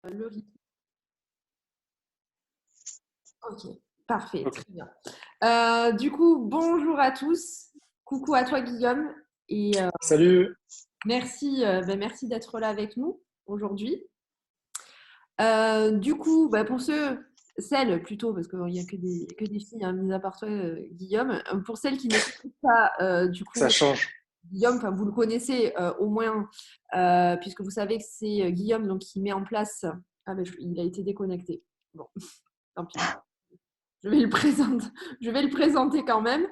le rythme. Ok, parfait, Ok. très bien. Du coup, bonjour à tous. Coucou à toi, Guillaume. Et Salut. merci d'être là avec nous aujourd'hui. Du coup, pour celles plutôt, parce qu'il n'y a que des filles, hein, mis à part toi, Guillaume. Pour celles qui ne connaissent pas, du Ça coup, change. Guillaume, enfin, vous le connaissez au moins, puisque vous savez que c'est Guillaume donc, qui met en place. Ah, il a été déconnecté. Bon, tant pis. Je vais le présenter, je vais le présenter quand même.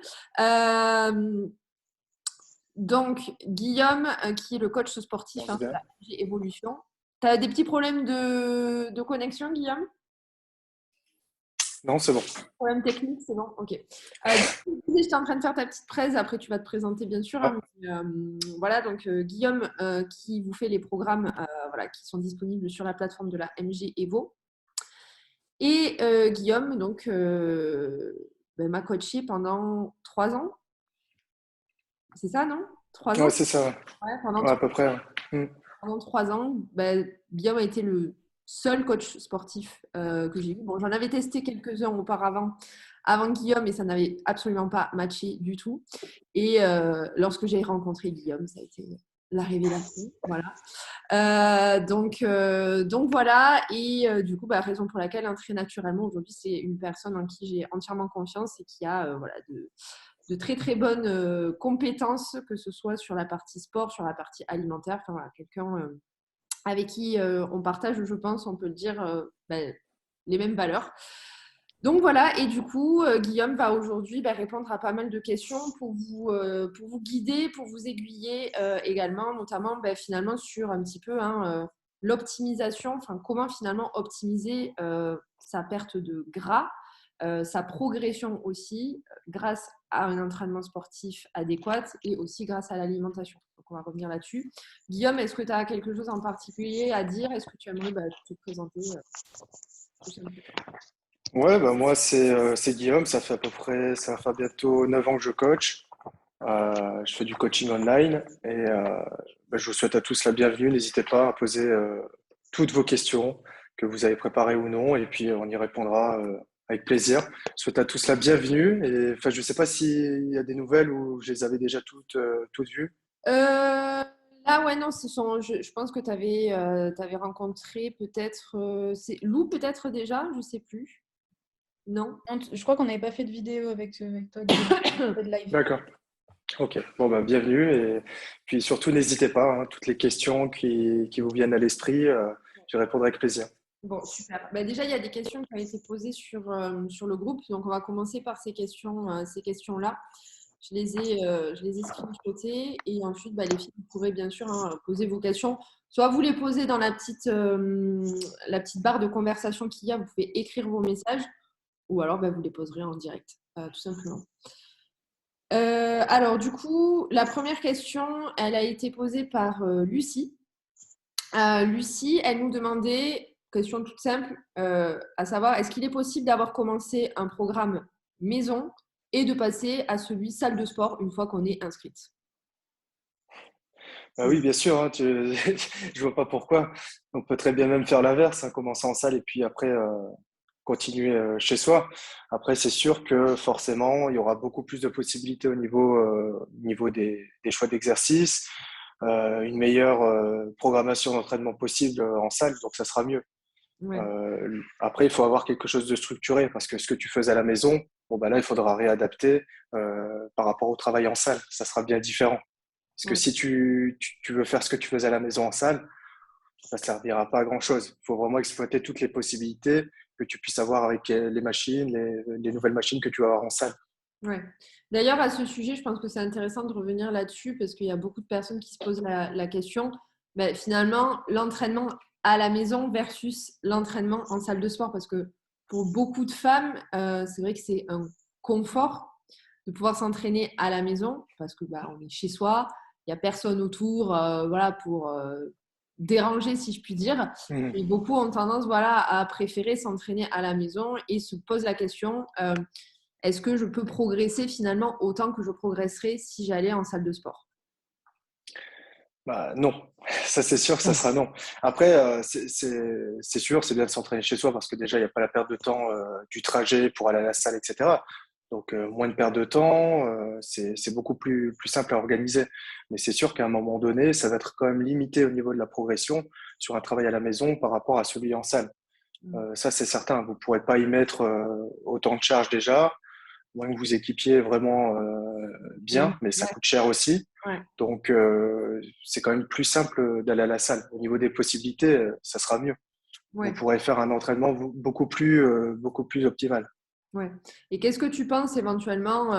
Donc, Guillaume, qui est le coach sportif On se hein, sur bien. la FG Evolution. Tu as des petits problèmes de connexion, Guillaume? Non, c'est bon. Problème technique, c'est bon? Ok. Du coup, j'étais en train de faire ta petite presse. Après, tu vas te présenter, bien sûr. Ouais. Hein, mais, voilà, donc Guillaume, qui vous fait les programmes voilà, qui sont disponibles sur la plateforme de la MG Evo. Et Guillaume, donc, m'a coaché pendant 3 ans. C'est ça, non? 3 ans? Ouais, c'est ça. Ouais, pendant Ouais, à peu près. Ouais. pendant 3 ans, Guillaume a été le seul coach sportif que j'ai eu. Bon, j'en avais testé quelques-uns auparavant, avant Guillaume, et ça n'avait absolument pas matché du tout. Et lorsque j'ai rencontré Guillaume, ça a été la révélation. Voilà. Donc voilà. Et du coup, raison pour laquelle, hein, très naturellement, aujourd'hui, c'est une personne en qui j'ai entièrement confiance et qui a voilà, de très très bonnes compétences, que ce soit sur la partie sport, sur la partie alimentaire. Enfin voilà, quelqu'un avec qui on partage, je pense, on peut le dire, les mêmes valeurs. Donc voilà, et du coup, Guillaume va aujourd'hui répondre à pas mal de questions pour vous guider, pour vous aiguiller également, notamment finalement sur un petit peu hein, l'optimisation, enfin comment finalement optimiser sa perte de gras, sa progression aussi, grâce à un entraînement sportif adéquat et aussi grâce à l'alimentation. Donc on va revenir là-dessus. Guillaume, est-ce que tu as quelque chose en particulier à dire? Est-ce que tu aimerais te présenter tout simplement? Ouais, bah moi, c'est Guillaume. Ça fait à peu près, ça va faire bientôt 9 ans que je coach. Je fais du coaching online et je vous souhaite à tous la bienvenue. N'hésitez pas à poser toutes vos questions que vous avez préparées ou non, et puis on y répondra avec plaisir. Je souhaite à tous la bienvenue. Et enfin, je sais pas s'il y a des nouvelles ou je les avais déjà toutes vues. Là, ouais, non, je pense que tu avais, rencontré peut-être. C'est Lou, peut-être déjà, je sais plus. Non? Je crois qu'on n'avait pas fait de vidéo avec toi, Guillaume. Pas de live. D'accord. Ok, bon bah bienvenue et puis surtout n'hésitez pas, hein, toutes les questions qui vous viennent à l'esprit, je répondrai avec plaisir. Bon, super. Déjà, il y a des questions qui ont été posées sur le groupe. Donc, on va commencer par ces questions-là. Je les ai screenshotées et ensuite, les filles, vous pourrez bien sûr hein, poser vos questions. Soit vous les posez dans la petite barre de conversation qu'il y a, vous pouvez écrire vos messages ou alors vous les poserez en direct, tout simplement. Alors, du coup, la première question, elle a été posée par Lucie. Lucie, elle nous demandait, question toute simple, à savoir, est-ce qu'il est possible d'avoir commencé un programme maison et de passer à celui salle de sport une fois qu'on est inscrite? Ah oui, bien sûr, hein, je vois pas pourquoi. On peut très bien même faire l'inverse, hein, commencer en salle et puis après continuer chez soi. Après, c'est sûr que forcément, il y aura beaucoup plus de possibilités au niveau des choix d'exercice, une meilleure programmation d'entraînement possible en salle, donc ça sera mieux. Ouais, Après, il faut avoir quelque chose de structuré parce que ce que tu faisais à la maison, bon, bah là, il faudra réadapter par rapport au travail en salle. Ça sera bien différent. Parce que ouais. si tu veux faire ce que tu faisais à la maison en salle, ça ne servira pas à grand-chose. Il faut vraiment exploiter toutes les possibilités que tu puisses avoir avec les machines, les nouvelles machines que tu vas avoir en salle. Ouais. D'ailleurs, à ce sujet, je pense que c'est intéressant de revenir là-dessus parce qu'il y a beaucoup de personnes qui se posent la question. Finalement, l'entraînement à la maison versus l'entraînement en salle de sport. Parce que pour beaucoup de femmes, c'est vrai que c'est un confort de pouvoir s'entraîner à la maison parce que on est chez soi, il n'y a personne autour voilà, pour déranger, si je puis dire. Mhm. Et beaucoup ont tendance voilà, à préférer s'entraîner à la maison et se posent la question. Est-ce que je peux progresser finalement autant que je progresserais si j'allais en salle de sport? Bah, non, ça c'est sûr, ça sera non. Après, c'est sûr, c'est bien de s'entraîner chez soi parce que déjà, il n'y a pas la perte de temps du trajet pour aller à la salle, etc. Donc, moins de perte de temps, c'est beaucoup plus simple à organiser. Mais c'est sûr qu'à un moment donné, ça va être quand même limité au niveau de la progression sur un travail à la maison par rapport à celui en salle. Ça, c'est certain. Vous ne pourrez pas y mettre autant de charges déjà, moins que vous équipiez vraiment Oui, bien, mais ça ouais, coûte cher aussi. ouais, Donc, c'est quand même plus simple d'aller à la salle. Au niveau des possibilités, ça sera mieux. Vous ouais, pourrez faire un entraînement beaucoup plus optimal. ouais. Et qu'est-ce que tu penses éventuellement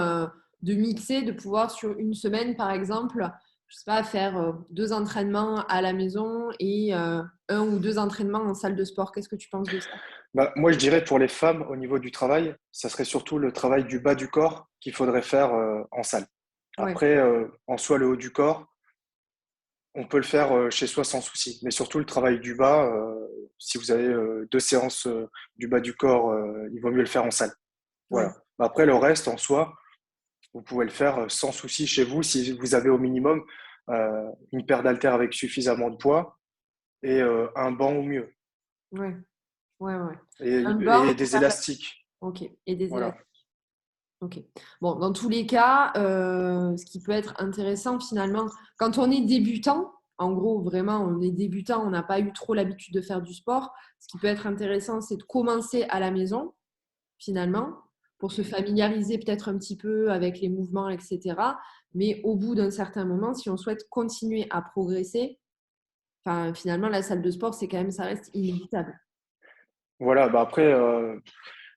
de mixer, de pouvoir sur une semaine, par exemple, je sais pas, faire 2 entraînements à la maison et 1 ou 2 entraînements en salle de sport. Qu'est-ce que tu penses de ça? Bah, moi, je dirais pour les femmes, au niveau du travail, ça serait surtout le travail du bas du corps qu'il faudrait faire en salle. Ouais, Après, en soi, le haut du corps, on peut le faire chez soi sans souci. Mais surtout le travail du bas, si vous avez 2 séances du bas du corps, il vaut mieux le faire en salle. ouais, Voilà. Après, le reste, en soi, vous pouvez le faire sans souci chez vous si vous avez au minimum une paire d'haltères avec suffisamment de poids et un banc au mieux. ouais, ouais, ouais. Et, Un banc et et des élastiques. ok, et des Voilà. élastiques. Ok. Bon, dans tous les cas, ce qui peut être intéressant finalement, quand on est débutant, en gros, vraiment, on est débutant, on n'a pas eu trop l'habitude de faire du sport. Ce qui peut être intéressant, c'est de commencer à la maison, finalement, pour se familiariser peut-être un petit peu avec les mouvements, etc. Mais au bout d'un certain moment, si on souhaite continuer à progresser, enfin, finalement, la salle de sport, c'est quand même, ça reste inévitable. Voilà. Bah après,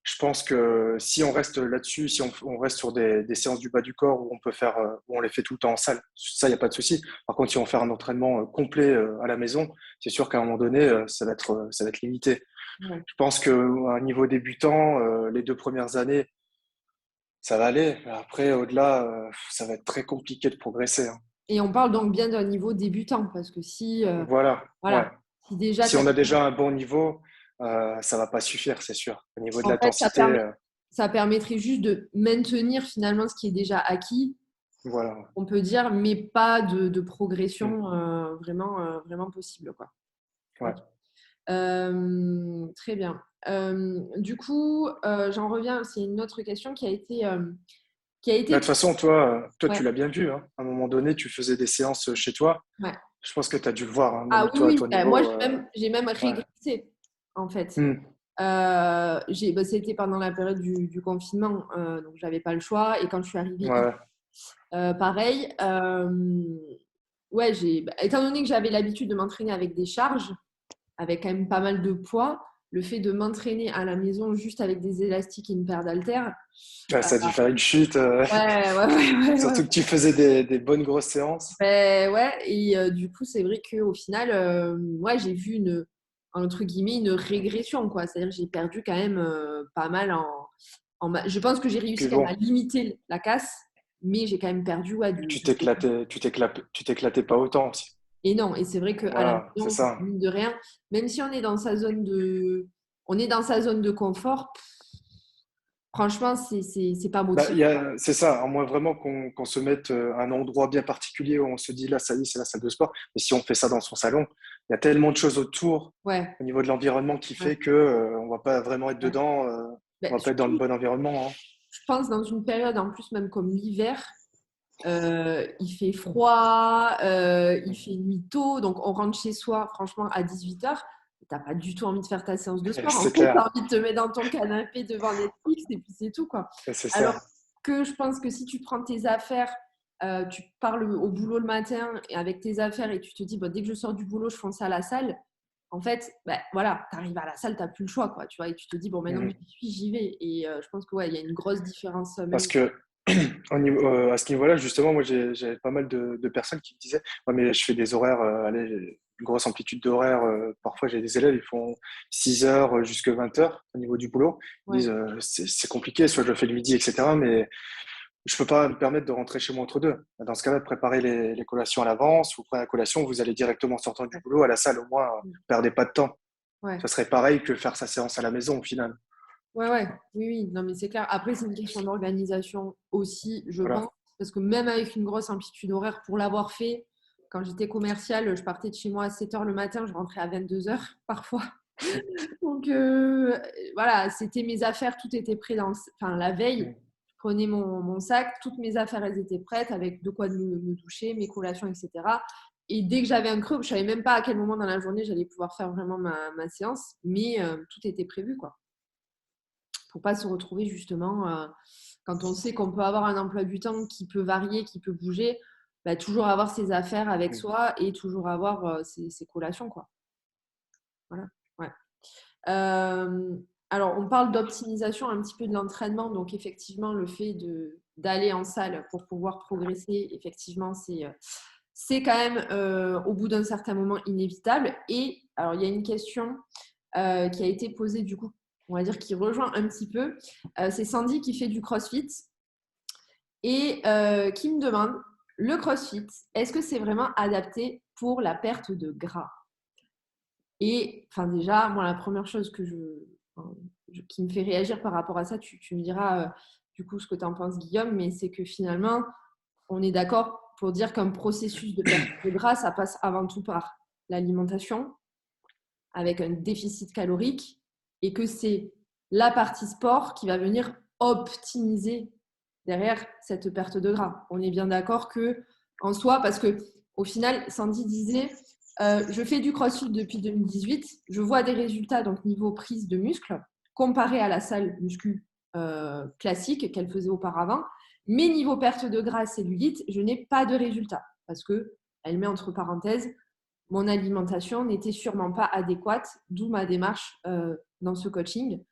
je pense que si on reste là-dessus, si on reste sur des séances du bas du corps où on peut faire, où on les fait tout le temps en salle, ça, il n'y a pas de souci. Par contre, si on fait un entraînement complet à la maison, c'est sûr qu'à un moment donné, ça va être limité. Ouais. Je pense qu'à un niveau débutant, les 2 premières années, ça va aller. Après, au-delà, ça va être très compliqué de progresser, hein. Et on parle donc bien d'un niveau débutant, parce que si, Voilà, ouais. voilà, si déjà Si tu as on a déjà un bon niveau, ça va pas suffire, c'est sûr. Au niveau de en fait, l'intensité, ça permettrait juste de maintenir finalement ce qui est déjà acquis, voilà. on peut dire, mais pas de Mm. progression vraiment, vraiment possible, quoi. Ouais. Ok. Très bien. Du coup, j'en reviens, c'est une autre question qui a Bah, de été, toute façon, toi, ouais, tu l'as bien vu, hein. À un moment donné, tu faisais des séances chez toi. ouais. Je pense que tu as dû le voir, hein, Ah même oui, toi, à oui, ton bah, moi niveau. j'ai même Ouais. régressé, en fait. Mm. Bah, c'était pendant la période du confinement, donc j'avais pas le choix. Et quand je suis arrivée ici, Ouais. pareil. Ouais, bah, étant donné que j'avais l'habitude de m'entraîner avec des charges, avec quand même pas mal de poids, le fait de m'entraîner à la maison juste avec des élastiques et une paire d'haltères, Ouais, ça a dû faire une chute. ouais, ouais, ouais, ouais, ouais. Surtout que tu faisais des bonnes grosses séances. Ouais, et du coup, c'est vrai qu'au final, ouais, j'ai vu entre guillemets, une régression, quoi. C'est-à-dire que j'ai perdu quand même pas mal je pense que j'ai réussi Puis quand même à bon, limiter la casse, mais j'ai quand même perdu, ouais, tu t'éclatais pas autant aussi. et non, et c'est vrai qu'à la Voilà, c'est maison, ça. mine de rien, même si on est dans sa zone de confort, franchement, c'est pas Bah, motivant. c'est ça, à moins vraiment qu'on se mette un endroit bien particulier où on se dit là, ça y est, c'est la salle de sport. Mais si on fait ça dans son salon, il y a tellement de choses autour Ouais, au niveau de l'environnement qui ouais, fait que on va pas vraiment être ouais. dedans, Ben, on va pas être dans le surtout, bon environnement, hein. je pense dans une période en plus, même comme l'hiver, il fait froid, il fait nuit tôt, donc on rentre chez soi, franchement, à 18h. T'as pas du tout envie de faire ta séance de sport. En C'est fait, clair, t'as envie de te mettre dans ton canapé devant Netflix et puis c'est tout, quoi. c'est Alors ça. que je pense que si tu prends tes affaires, tu parles au boulot le matin et avec tes affaires et tu te dis, bon, dès que je sors du boulot, je fonce à la salle. En fait, ben, voilà, tu arrives à la salle, tu n'as plus le choix, quoi, tu vois, et tu te dis, bon, maintenant que Mhm. j'y suis, j'y vais. Et je pense que ouais, il y a une grosse différence Parce même. que à ce niveau-là, justement, moi, j'avais pas mal de personnes qui me disaient, ouais, mais je fais des horaires, allez, j'ai une grosse amplitude d'horaires. Parfois, j'ai des élèves, ils font 6 heures jusqu'à 20 heures au niveau du boulot. Ils Ouais, disent, c'est compliqué, soit je le fais le midi, etc. Mais je peux pas me permettre de rentrer chez moi entre deux. Dans ce cas-là, préparez les collations à l'avance. Vous prenez la collation, vous allez directement en sortant du ouais, boulot à la salle. Au moins, perdez pas de temps. ouais. Ça serait pareil que faire sa séance à la maison au final. Ouais, ouais, oui, oui, non, mais c'est clair. Après, c'est une question d'organisation aussi, je pense, Voilà. parce que même avec une grosse amplitude horaire, pour l'avoir fait, quand j'étais commerciale, je partais de chez moi à 7h le matin, je rentrais à 22h parfois. Donc voilà, c'était mes affaires, tout était prêt enfin, la veille. Je prenais mon sac, toutes mes affaires, elles étaient prêtes avec de quoi me doucher, mes collations, etc. Et dès que j'avais un creux, je savais même pas à quel moment dans la journée j'allais pouvoir faire vraiment ma séance, mais tout était prévu, quoi. Pour pas se retrouver justement, quand on sait qu'on peut avoir un emploi du temps qui peut varier, qui peut bouger, bah, toujours avoir ses affaires avec soi et toujours avoir ses collations, quoi. Voilà. Ouais. Alors, on parle d'optimisation un petit peu de l'entraînement. Donc, effectivement, le fait d'aller en salle pour pouvoir progresser, effectivement, c'est quand même, au bout d'un certain moment, inévitable. Et alors, il y a une question qui a été posée, du coup, on va dire, qui rejoint un petit peu. C'est Sandy qui fait du CrossFit et qui me demande, le CrossFit, est-ce que c'est vraiment adapté pour la perte de gras? Et enfin déjà, moi, la première chose qui me fait réagir par rapport à ça, tu me diras du coup ce que tu en penses, Guillaume, mais c'est que finalement, on est d'accord pour dire qu'un processus de perte de gras, ça passe avant tout par l'alimentation, avec un déficit calorique, et que c'est la partie sport qui va venir optimiser derrière cette perte de gras. On est bien d'accord que en soi, parce que au final, Sandy disait je fais du CrossFit depuis 2018, je vois des résultats donc niveau prise de muscle comparé à la salle muscu classique qu'elle faisait auparavant, mais niveau perte de gras cellulite, je n'ai pas de résultats parce que elle met entre parenthèses mon alimentation n'était sûrement pas adéquate, d'où ma démarche dans ce coaching.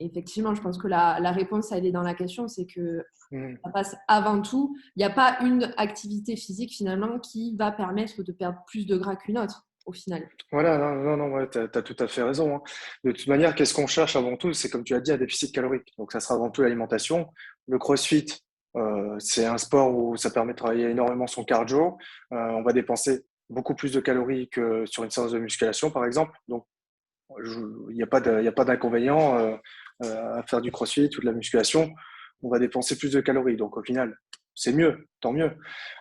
Et effectivement, je pense que la réponse, elle est dans la question, c'est que ça passe avant tout. Il n'y a pas une activité physique finalement qui va permettre de perdre plus de gras qu'une autre, au final. Voilà, non, ouais, tu as tout à fait raison, hein. De toute manière, qu'est-ce qu'on cherche avant tout? C'est, comme tu as dit, un déficit calorique. Donc, ça sera avant tout l'alimentation. Le CrossFit, c'est un sport où ça permet de travailler énormément son cardio. On va dépenser beaucoup plus de calories que sur une séance de musculation, par exemple. Donc, il n'y a pas il y a pas d'inconvénient à faire du CrossFit ou de la musculation. On va dépenser plus de calories. Donc, au final, c'est mieux, tant mieux.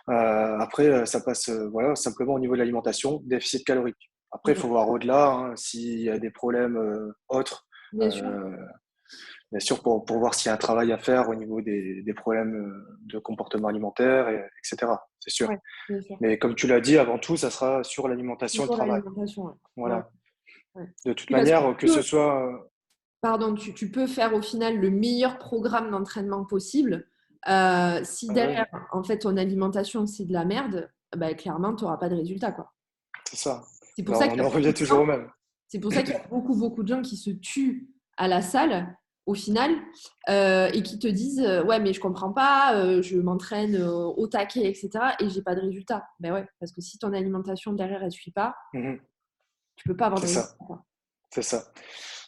Après, ça passe voilà, simplement au niveau de l'alimentation, déficit calorique. Après, il faut voir au-delà, hein, s'il y a des problèmes autres, Bien sûr. euh, bien sûr, pour voir s'il y a un travail à faire au niveau des problèmes de comportement alimentaire, etc. C'est sûr. Ouais, bien sûr. Mais comme tu l'as dit, avant tout, ça sera sur l'alimentation et le Toujours travail. l'alimentation. Ouais. Ouais, Voilà. ouais. De toute Oui, parce que manière, que ce soit. pardon, tu peux faire au final le meilleur programme d'entraînement possible. Si Ouais, derrière, en fait, ton alimentation, c'est de la merde, bah, clairement, tu n'auras pas de résultat, quoi. c'est ça. C'est pour ça Alors, qu'il on y a en beaucoup revient de toujours au gens, même. c'est pour ça qu'il y a beaucoup de gens qui se tuent à la salle, au final, et qui te disent ouais, mais je comprends pas, je m'entraîne au taquet, etc. et j'ai pas de résultat. Ben ouais, parce que si ton alimentation derrière, elle suit pas, Mhm. tu peux pas avoir de C'est ça. résultat, quoi. C'est ça.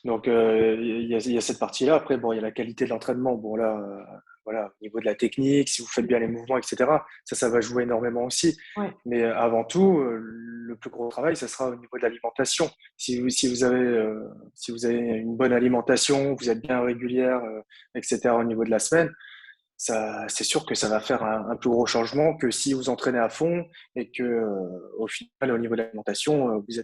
Donc, il y a cette partie-là. Après, bon, il y a la qualité de l'entraînement. Bon, là, voilà, au niveau de la technique, si vous faites bien les mouvements, etc., ça va jouer énormément aussi. Ouais, Mais avant tout, le plus gros travail, ça sera au niveau de l'alimentation. Si vous avez une bonne alimentation, vous êtes bien régulière, etc., au niveau de la semaine, c'est sûr que ça va faire un plus gros changement que si vous entraînez à fond et que, au final, au niveau de l'alimentation, vous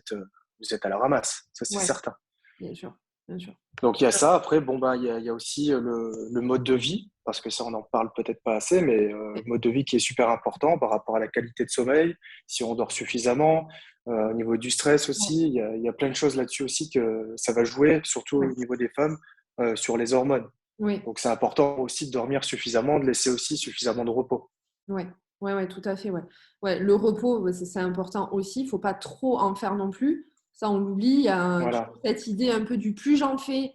êtes à la ramasse. Ça, c'est ouais, certain. bien sûr, bien sûr. Donc il y a ça. Après, bon, bah, il y a aussi le mode de vie, parce que ça, on n'en parle peut-être pas assez, mais le mode de vie qui est super important par rapport à la qualité de sommeil, si on dort suffisamment, au niveau du stress Ouais, aussi, il y a plein de choses là-dessus aussi que ça va jouer, surtout ouais, au niveau des femmes, sur les hormones. ouais, Donc c'est important aussi de dormir suffisamment, de laisser aussi suffisamment de repos. ouais, ouais, ouais, tout à fait, ouais. Ouais, le repos, ouais, c'est important aussi. Il faut pas trop en faire non plus. Ça, on l'oublie. Il y a Voilà. toujours cette idée un peu du plus j'en fais,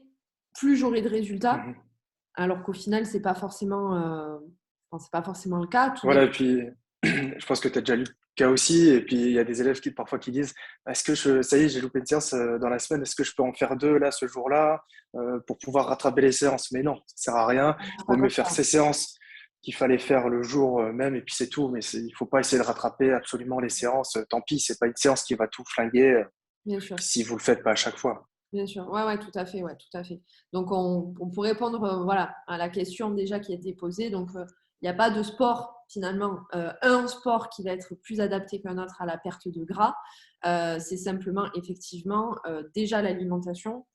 plus j'aurai de résultats. Mhm. Alors qu'au final, enfin, c'est pas forcément le cas. Tout Voilà, dépend. et puis je pense que tu as déjà lu le cas aussi, et puis il y a des élèves qui parfois qui disent est-ce que ça y est, j'ai loupé une séance dans la semaine, est-ce que je peux en faire deux là ce jour-là pour pouvoir rattraper les séances? Mais non, ça sert à rien. C'est Il pas vaut mieux comme faire ça. ces séances qu'il fallait faire le jour même, et puis c'est tout. Mais il faut pas essayer de rattraper absolument les séances. Tant pis, c'est pas une séance qui va tout flinguer Bien sûr, si vous le faites pas à chaque fois. bien sûr. Ouais, ouais, tout à fait, ouais, tout à fait. Donc, pour répondre, voilà, à la question déjà qui a été posée, donc il n'y a pas de sport finalement, un sport qui va être plus adapté qu'un autre à la perte de gras. C'est simplement effectivement déjà l'alimentation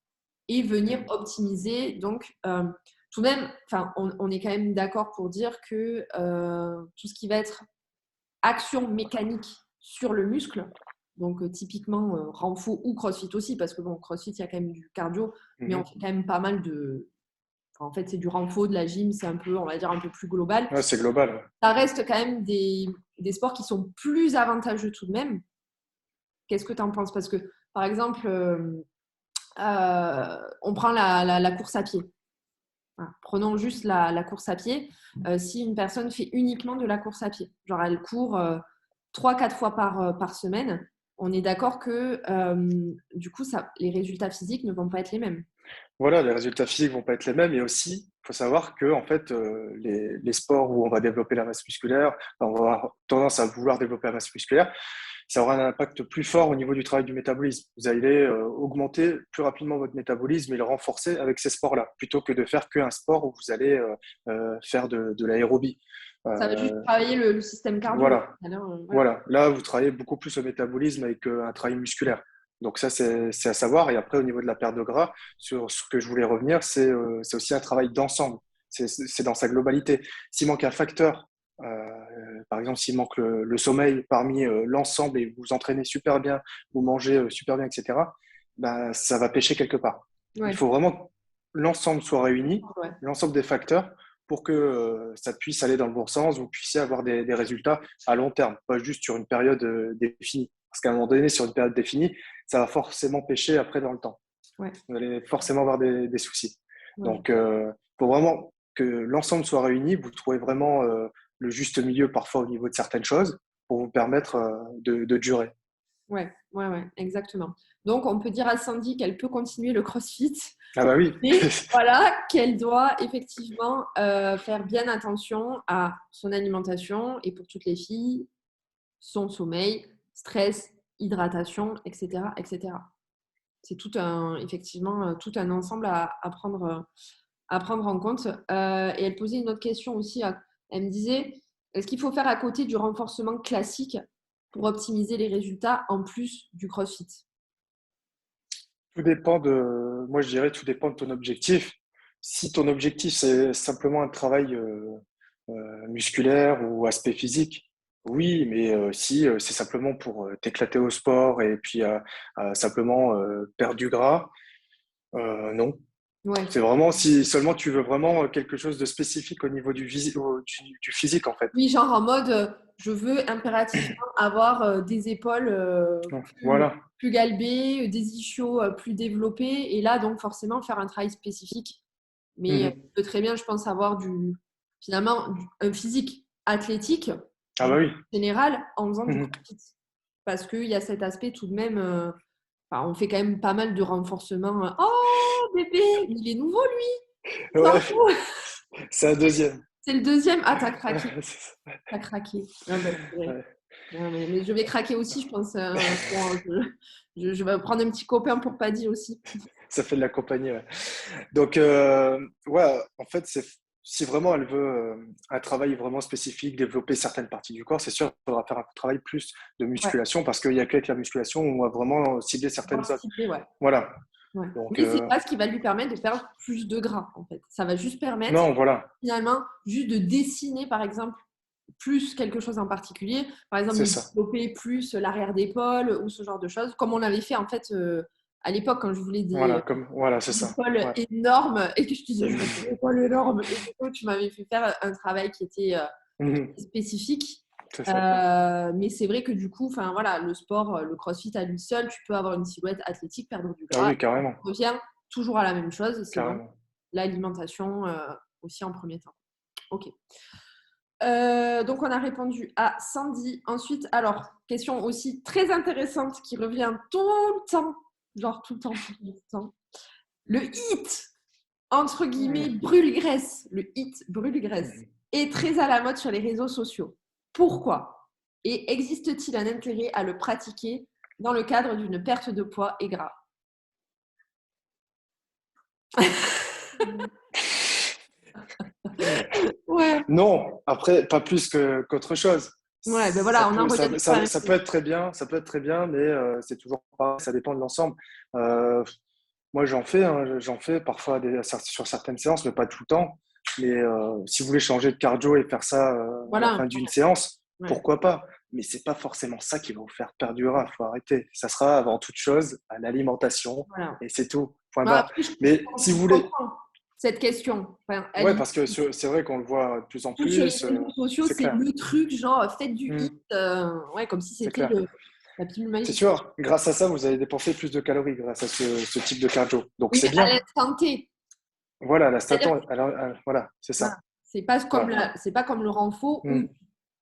et venir optimiser. Donc, tout de même, on est quand même d'accord pour dire que tout ce qui va être action mécanique sur le muscle, donc typiquement renfo ou crossfit aussi, parce que bon, crossfit, il y a quand même du cardio, mais on fait quand même pas mal de... Enfin, en fait, c'est du renfo, de la gym, c'est un peu, on va dire, un peu plus global. Ouais, c'est global. Ouais. Ça reste quand même des sports qui sont plus avantageux tout de même. Qu'est-ce que tu en penses? Parce que, par exemple, on prend la course à pied. Voilà. Prenons juste la course à pied. Si une personne fait uniquement de la course à pied, genre elle court 3-4 fois par semaine, on est d'accord que du coup, les résultats physiques ne vont pas être les mêmes. Voilà, les résultats physiques vont pas être les mêmes. Et aussi, il faut savoir que en fait, les sports où on va développer la masse musculaire, on va avoir tendance à vouloir développer la masse musculaire, ça aura un impact plus fort au niveau du travail du métabolisme. Vous allez augmenter plus rapidement votre métabolisme et le renforcer avec ces sports-là, plutôt que de faire qu'un sport où vous allez faire de l'aérobie. Ça va juste travailler le système cardio. Voilà. Voilà. Là, vous travaillez beaucoup plus au métabolisme avec un travail musculaire. Donc ça, c'est à savoir. Et après, au niveau de la perte de gras, sur ce que je voulais revenir, c'est aussi un travail d'ensemble. C'est dans sa globalité. S'il manque un facteur, par exemple, s'il manque le sommeil parmi l'ensemble et vous vous entraînez super bien, vous mangez super bien, etc., ben, ça va pêcher quelque part. Ouais. Il faut vraiment que l'ensemble soit réuni, Ouais. l'ensemble des facteurs, pour que ça puisse aller dans le bon sens, vous puissiez avoir des résultats à long terme, pas juste sur une période définie. Parce qu'à un moment donné, sur une période définie, ça va forcément pêcher après dans le temps. Ouais. Vous allez forcément avoir des soucis. Ouais. Donc, pour vraiment que l'ensemble soit réuni, vous trouvez vraiment le juste milieu parfois au niveau de certaines choses pour vous permettre de durer. Ouais, exactement. Donc, on peut dire à Sandy qu'elle peut continuer le CrossFit. Ah bah oui. Et voilà, qu'elle doit effectivement faire bien attention à son alimentation et pour toutes les filles, son sommeil, stress, hydratation, etc., etc. C'est effectivement tout un ensemble à prendre en compte. Et elle posait une autre question aussi. Elle me disait, est-ce qu'il faut faire à côté du renforcement classique pour optimiser les résultats en plus du CrossFit? Tout dépend moi je dirais, tout dépend de ton objectif. Si ton objectif c'est simplement un travail musculaire ou aspect physique, oui, mais si c'est simplement pour t'éclater au sport et puis simplement perdre du gras, non. Ouais. C'est vraiment si seulement tu veux vraiment quelque chose de spécifique au niveau du physique en fait. Oui, genre en mode, je veux impérativement avoir des épaules Voilà. plus galbées, des ischios plus développés, et là, donc forcément, faire un travail spécifique. Mais tu peux très bien, je pense, avoir finalement un physique athlétique Ah bah oui. général en faisant du CrossFit. Parce qu'il y a cet aspect tout de même, on fait quand même pas mal de renforcement. Oh, bébé, il est nouveau, lui. Ouais, c'est un deuxième. C'est le deuxième. Ah, t'as craqué. Ouais, T'as craqué. Ah, bah, c'est vrai. ouais. Non, mais je vais craquer aussi, je pense. Bon, je vais prendre un petit copain pour Paddy aussi. Ça fait de la compagnie. Ouais. Donc, ouais, en fait, si vraiment elle veut un travail vraiment spécifique, développer certaines parties du corps, c'est sûr qu'il faudra faire un travail plus de musculation parce qu'il y a qu'avec la musculation où on va vraiment cibler certaines zones. Ouais. Voilà. Ouais. Donc, Mais c'est pas ce qui va lui permettre de perdre plus de gras, en fait. Ça va juste permettre, non, voilà, finalement, juste de dessiner, par exemple, plus quelque chose en particulier. Par exemple, c'est de ça. développer plus l'arrière d'épaule ou ce genre de choses, comme on avait fait, en fait, à l'époque, quand je voulais Voilà, c'est ça. épaules Ouais. énormes et que je disais, je veux des épaules énormes. Et du coup, tu m'avais fait faire un travail qui était spécifique. C'est ça. Mais c'est vrai que du coup, voilà, le sport, le CrossFit à lui seul, tu peux avoir une silhouette athlétique, perdre du Ah gras. oui, carrément. On revient toujours à la même chose, c'est donc Carrément. l'alimentation aussi en premier temps. Ok. Donc on a répondu à Sandy. Ensuite, alors, question aussi très intéressante qui revient tout le temps, genre tout le temps, tout le temps. Le hit, entre guillemets, brûle-graisse, le hit brûle-graisse, est très à la mode sur les réseaux sociaux. Pourquoi? Et existe-t-il un intérêt à le pratiquer dans le cadre d'une perte de poids et gras? Ouais. Non, après, pas plus qu'autre chose. Ouais, ben voilà, on en revient toujours à la même Ça peut chose. être très bien, mais c'est toujours pas, ça dépend de l'ensemble. Euh, Moi, j'en fais parfois sur certaines séances, mais pas tout le temps. Mais si vous voulez changer de cardio et faire ça à la Voilà. fin d'une séance, Ouais. pourquoi pas? Mais c'est pas forcément ça qui va vous faire perdre du gras. Faut arrêter. Ça sera avant toute chose à l'alimentation Voilà. et c'est tout. Point Bah, barre. après, Mais si vous je voulez, comprends cette question. Enfin, ouais, parce que c'est vrai qu'on le voit de plus en surtout sur les plus. réseaux sociaux, C'est c'est clair. le truc, genre, faites du Hmm, hit, ouais, comme si c'est c'était clair. la pilule C'est magique. sûr. Grâce à ça, vous allez dépenser plus de calories grâce à ce type de cardio. Donc Oui, c'est mais à bien. l'instant T. Voilà, C'est-à-dire voilà, c'est voilà. ça. C'est Voilà. pas comme le renfort où, Hmm,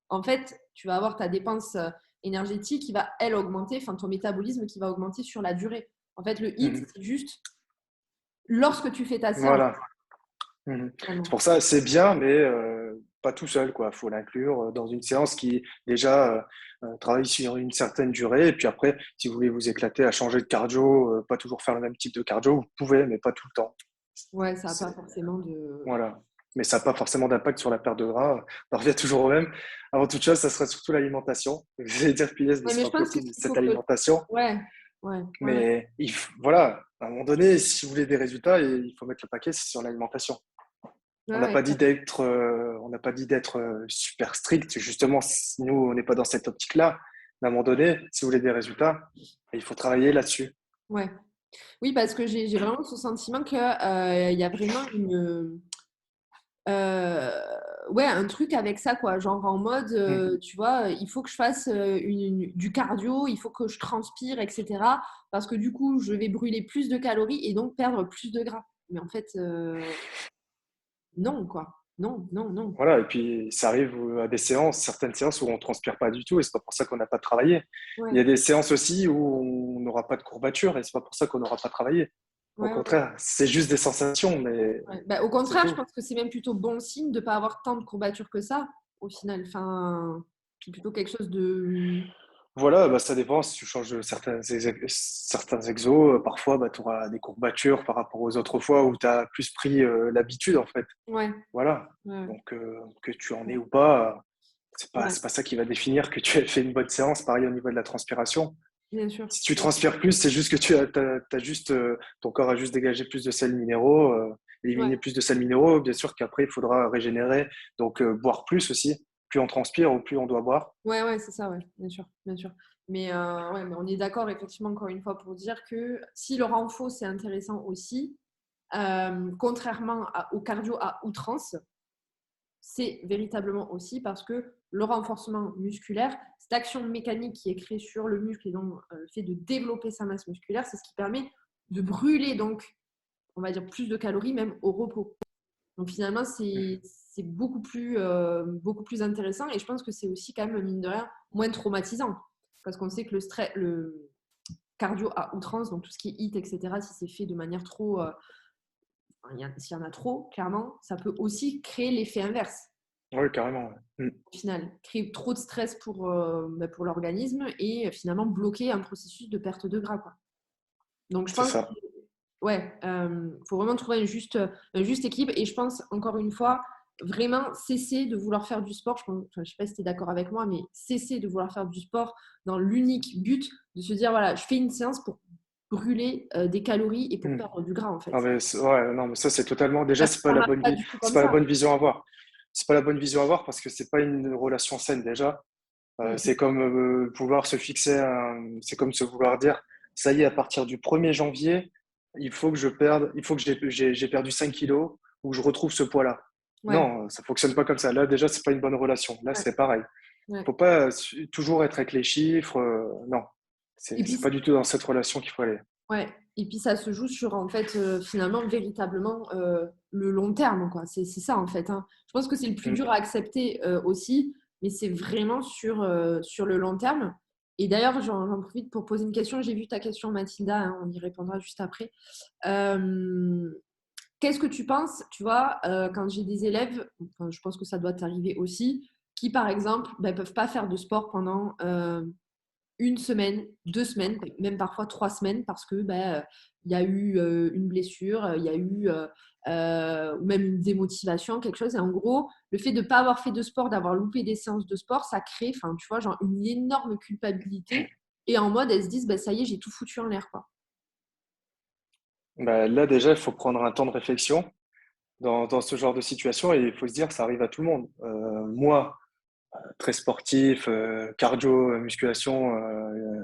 en fait, tu vas avoir ta dépense énergétique qui va, elle, augmenter, enfin, ton métabolisme qui va augmenter sur la durée. En fait, le hit, hmm. c'est juste lorsque tu fais ta séance. Voilà. Mhm. C'est Finalement. pour ça, c'est bien, mais pas tout seul, quoi. Faut l'inclure dans une séance qui déjà travaille sur une certaine durée. Et puis après, si vous voulez vous éclater à changer de cardio, pas toujours faire le même type de cardio, vous pouvez, mais pas tout le temps. Ouais, ça n'a pas C'est, forcément de. voilà. Mais ça n'a pas forcément d'impact sur la perte de gras. On revient toujours au même. Avant toute chose, ça sera surtout l'alimentation. Vous allez dire, punaise, mais Ouais, c'est mais je pas pense que possible, ce qu'il cette faut que. alimentation. Ouais, ouais. Mais voilà, à un moment donné, si vous voulez des résultats, il faut mettre le paquet c'est sur l'alimentation. Ouais, On n'a ouais, pas dit d'être, on n'a pas dit d'être super strict. Justement, nous, on n'est pas dans cette optique-là. Mais à un moment donné, si vous voulez des résultats, il faut travailler là-dessus. ouais. Oui, parce que j'ai vraiment ce sentiment qu'il y a vraiment euh, ouais, un truc avec ça, quoi. Genre en mode, Mm. tu vois, il faut que je fasse du cardio, il faut que je transpire, etc. Parce que du coup, je vais brûler plus de calories et donc perdre plus de gras. Mais en fait, non, quoi. Non, non, non. Voilà. Et puis, ça arrive à des séances, certaines séances où on transpire pas du tout, et c'est pas pour ça qu'on n'a pas travaillé. Il y Ouais, a des séances aussi où on n'aura pas de courbature, et c'est pas pour ça qu'on n'aura pas travaillé. Au ouais, ouais. contraire, c'est juste des sensations, mais Ouais. Bah, au c'est contraire, je tout. pense que c'est même plutôt bon signe de ne pas avoir tant de courbatures que ça, au final. Enfin, c'est plutôt quelque chose de. Voilà, bah, ça dépend. Si tu changes certains exos, parfois bah, tu auras des courbatures par rapport aux autres fois où tu as plus pris l'habitude, en fait. Ouais, Voilà. ouais, Donc, que tu en aies ouais, ou pas, ouais, c'est pas ça qui va définir que tu as fait une bonne séance. Pareil au niveau de la transpiration. bien sûr. Si tu transpires plus, c'est juste que t'as juste, ton corps a juste dégagé plus de sels minéraux, Ouais, éliminé plus de sels minéraux. Bien sûr qu'après, il faudra régénérer, donc boire plus aussi. Plus on transpire, ou plus on doit boire. ouais, ouais, c'est ça, ouais, bien sûr, bien sûr. Mais, ouais, mais on est d'accord, effectivement, encore une fois, pour dire que si le renfort, c'est intéressant aussi, contrairement au cardio à outrance, c'est véritablement aussi parce que le renforcement musculaire, cette action mécanique qui est créée sur le muscle et donc le fait de développer sa masse musculaire, c'est ce qui permet de brûler donc, on va dire, plus de calories même au repos. Donc finalement, c'est beaucoup plus intéressant et je pense que c'est aussi quand même, mine de rien, moins traumatisant. Parce qu'on sait que le cardio à outrance, donc tout ce qui est HIIT, etc., si c'est fait de manière trop, s'il y en a trop, clairement, ça peut aussi créer l'effet inverse. Oui, carrément. Ouais. Mm. Au final, créer trop de stress pour l'organisme et finalement bloquer un processus de perte de gras, quoi. Donc je C'est pense que ça. ouais, faut vraiment trouver un juste équilibre et je pense encore une fois vraiment cesser de vouloir faire du sport. Je sais pas si tu es d'accord avec moi, mais cesser de vouloir faire du sport dans l'unique but de se dire voilà, je fais une séance pour brûler des calories et pour Mm. perdre du gras en fait. Ah, mais ouais, non, mais ça, c'est totalement. Déjà, Parce que ça marche pas du tout c'est comme pas la ça. bonne vision à avoir. C'est pas la bonne vision à avoir parce que c'est pas une relation saine déjà. Mm. C'est comme vouloir se fixer c'est comme se vouloir dire, ça y est, à partir du 1er janvier, il faut que j'ai perdu 5 kilos ou je retrouve ce poids-là. Ouais, Non, ça fonctionne pas comme ça. Là, déjà, c'est pas une bonne relation. Là, ouais, c'est pareil. ouais. Faut pas toujours être avec les chiffres. Non, Et c'est puis pas du tout dans cette relation qu'il faut aller. ouais, et puis ça se joue sur en fait finalement véritablement le long terme quoi. C'est ça en fait, hein. Je pense que c'est le plus Mm. dur à accepter aussi, mais c'est vraiment sur le long terme. Et d'ailleurs, j'en profite pour poser une question. J'ai vu ta question, Mathilda, hein, on y répondra juste après. Euh, Qu'est-ce que tu penses, tu vois, quand j'ai des élèves, enfin, je pense que ça doit t'arriver aussi, qui par exemple ne peuvent pas faire de sport pendant une semaine, 2 semaines, même parfois 3 semaines, parce que il y a eu une blessure, il y a eu ou même une démotivation, quelque chose. Et en gros, le fait de ne pas avoir fait de sport, d'avoir loupé des séances de sport, ça crée, enfin, tu vois, genre une énorme culpabilité. Et en mode, elles se disent, ça y est, j'ai tout foutu en l'air, quoi. Bah, là, déjà, il faut prendre un temps de réflexion dans ce genre de situation et il faut se dire que ça arrive à tout le monde. Moi, très sportif, cardio, musculation,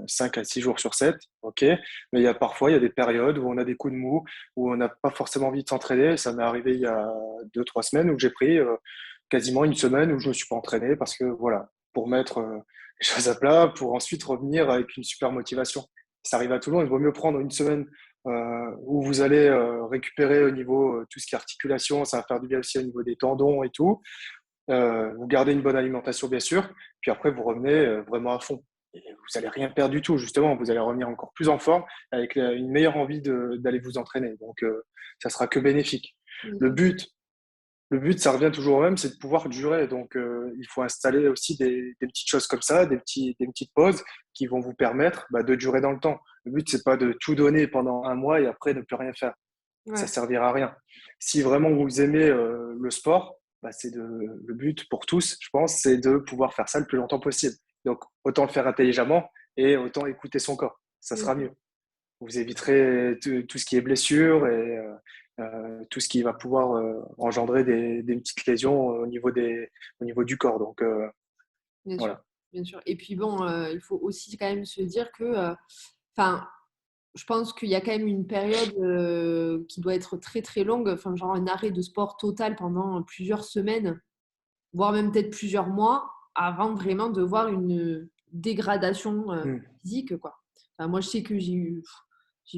5 à 6 jours sur 7, ok. Mais il y a des périodes où on a des coups de mou, où on n'a pas forcément envie de s'entraîner. Ça m'est arrivé il y a 2, 3 semaines où j'ai pris quasiment une semaine où je ne me suis pas entraîné parce que voilà, pour mettre les choses à plat, pour ensuite revenir avec une super motivation. Ça arrive à tout le monde. Il vaut mieux prendre une semaine où vous allez récupérer au niveau tout ce qui est articulation, ça va faire du bien aussi au niveau des tendons et tout. Vous gardez une bonne alimentation, bien sûr, puis après, vous revenez vraiment à fond. Et vous n'allez rien perdre du tout, justement. Vous allez revenir encore plus en forme avec une meilleure envie d'aller vous entraîner. Donc, ça sera que bénéfique. Le Mhm. but, le but, ça revient toujours au même, c'est de pouvoir durer. Donc, il faut installer aussi des petites choses comme ça, des petites pauses qui vont vous permettre de durer dans le temps. Le but, c'est pas de tout donner pendant un mois et après ne plus rien faire. Ça Ouais. servira à rien. Si vraiment vous aimez le sport, le but pour tous, je pense, c'est de pouvoir faire ça le plus longtemps possible. Donc, autant le faire intelligemment et autant écouter son corps. Ça sera mieux. Vous éviterez tout ce qui est blessure et tout ce qui va pouvoir engendrer des petites lésions au niveau du corps. Donc, Bien sûr, voilà. bien sûr. Et puis bon, il faut aussi quand même se dire que, enfin, je pense qu'il y a quand même une période qui doit être très très longue, enfin, genre un arrêt de sport total pendant plusieurs semaines, voire même peut-être plusieurs mois, avant vraiment de voir une dégradation Hmm. physique, quoi. Enfin, moi, je sais que j'ai eu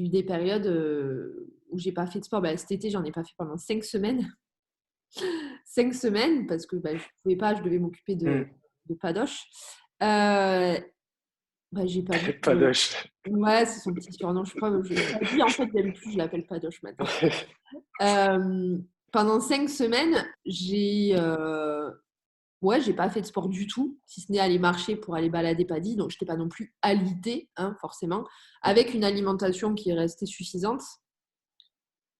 des périodes où j'ai pas fait de sport. Cet été, j'en ai pas fait pendant 5 semaines. 5 semaines, parce que je pouvais pas, je devais m'occuper Hmm. de Padoche. Euh, j'ai pas vu. Padoche. Ouais, c'est son petit surnom. Je crois. Paddy, en fait, j'aime plus, je l'appelle Padoche maintenant. Euh, Pendant 5 semaines, j'ai pas fait de sport du tout, si ce n'est aller marcher pour aller balader Paddy. Donc, je n'étais pas non plus alitée, hein, forcément, avec une alimentation qui est restée suffisante.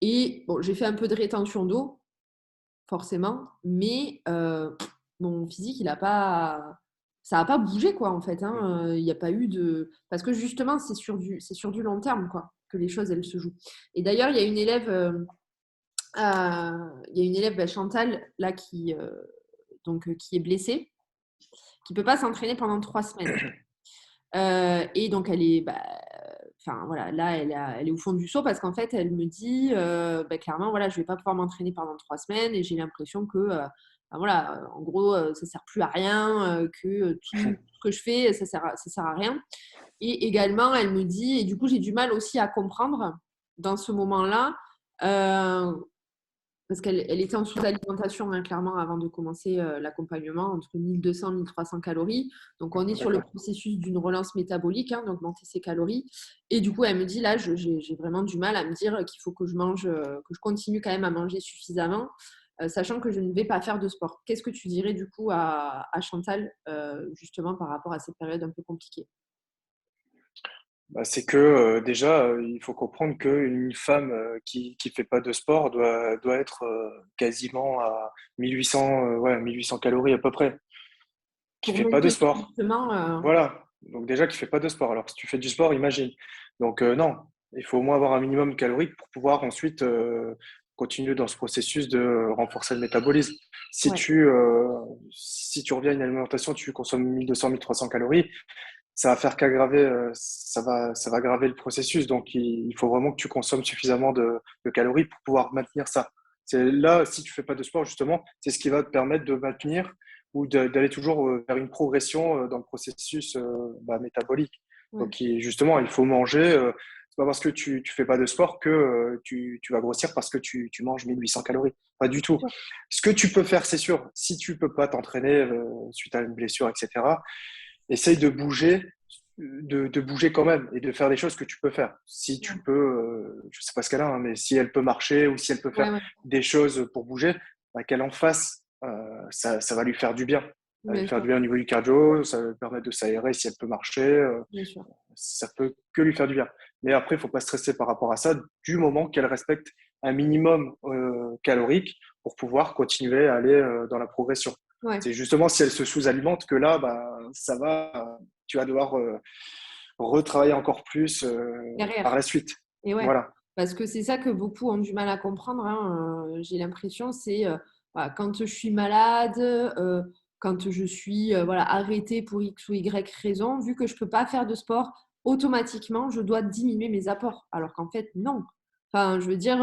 Et bon, j'ai fait un peu de rétention d'eau, forcément, mais mon physique, ça n'a pas bougé, quoi, en fait, hein. Il n'y a pas eu de... Parce que justement, c'est sur du long terme, quoi, que les choses, elles se jouent. Et d'ailleurs, il y a une élève, Chantal, là, qui est blessée, qui ne peut pas s'entraîner pendant 3 semaines. Et donc, elle est... Enfin, voilà, là, elle est au fond du seau parce qu'en fait, elle me dit clairement, voilà, je ne vais pas pouvoir m'entraîner pendant 3 semaines et j'ai l'impression que, voilà, en gros, ça ne sert plus à rien, que tout ce que je fais, ça sert à rien. Et également, elle me dit, et du coup, j'ai du mal aussi à comprendre dans ce moment-là, euh, parce qu'elle était en sous-alimentation, hein, clairement, avant de commencer l'accompagnement, entre 1200 et 1300 calories. Donc, on est sur le D'accord. processus d'une relance métabolique, hein, d'augmenter ses calories. Et du coup, elle me dit, là, j'ai vraiment du mal à me dire qu'il faut que je mange, que je continue quand même à manger suffisamment, sachant que je ne vais pas faire de sport. Qu'est-ce que tu dirais, du coup, à Chantal, justement, par rapport à cette période un peu compliquée? C'est que déjà, il faut comprendre qu'une femme qui fait pas de sport doit être quasiment à 1800, ouais, 1800 calories à peu près, qui Pour fait pas de maintenir, sport. justement, Voilà. Donc déjà, qui fait pas de sport. Alors si tu fais du sport, imagine. Donc non, il faut au moins avoir un minimum calorique pour pouvoir ensuite continuer dans ce processus de renforcer le métabolisme. Si ouais. tu, si tu reviens à une alimentation, tu consommes 1200, 1300 calories, ça va faire qu'aggraver, ça va aggraver le processus. Donc, il faut vraiment que tu consommes suffisamment de calories pour pouvoir maintenir ça. C'est là, si tu fais pas de sport, justement, c'est ce qui va te permettre de maintenir ou d'aller toujours vers une progression dans le processus métabolique. Ouais. Donc, justement, il faut manger. C'est pas parce que tu fais pas de sport que tu vas grossir parce que tu manges 1800 calories. Pas du tout. Ce que tu peux faire, c'est sûr, si tu peux pas t'entraîner suite à une blessure, etc., essaye de bouger, de bouger quand même et de faire des choses que tu peux faire. Si tu peux, je sais pas ce qu'elle a, hein, mais si elle peut marcher ou si elle peut Ouais, faire ouais. des choses pour bouger, qu'elle en fasse, ça va lui faire du bien. Ça va Bien lui faire sûr, du bien au niveau du cardio, ça va lui permettre de s'aérer si elle peut marcher. bien sûr. Ça peut que lui faire du bien. Mais après, il ne faut pas stresser par rapport à ça du moment qu'elle respecte un minimum calorique pour pouvoir continuer à aller dans la progression. Ouais, C'est justement si elle se sous-alimente que là, bah, ça va, tu vas devoir retravailler encore plus par derrière. la suite. Et ouais, Voilà. parce que c'est ça que beaucoup ont du mal à comprendre, hein, j'ai l'impression, c'est voilà, quand je suis malade, quand je suis voilà, arrêtée pour X ou Y raison, vu que je ne peux pas faire de sport, automatiquement, je dois diminuer mes apports. Alors qu'en fait, non. Enfin, je veux dire,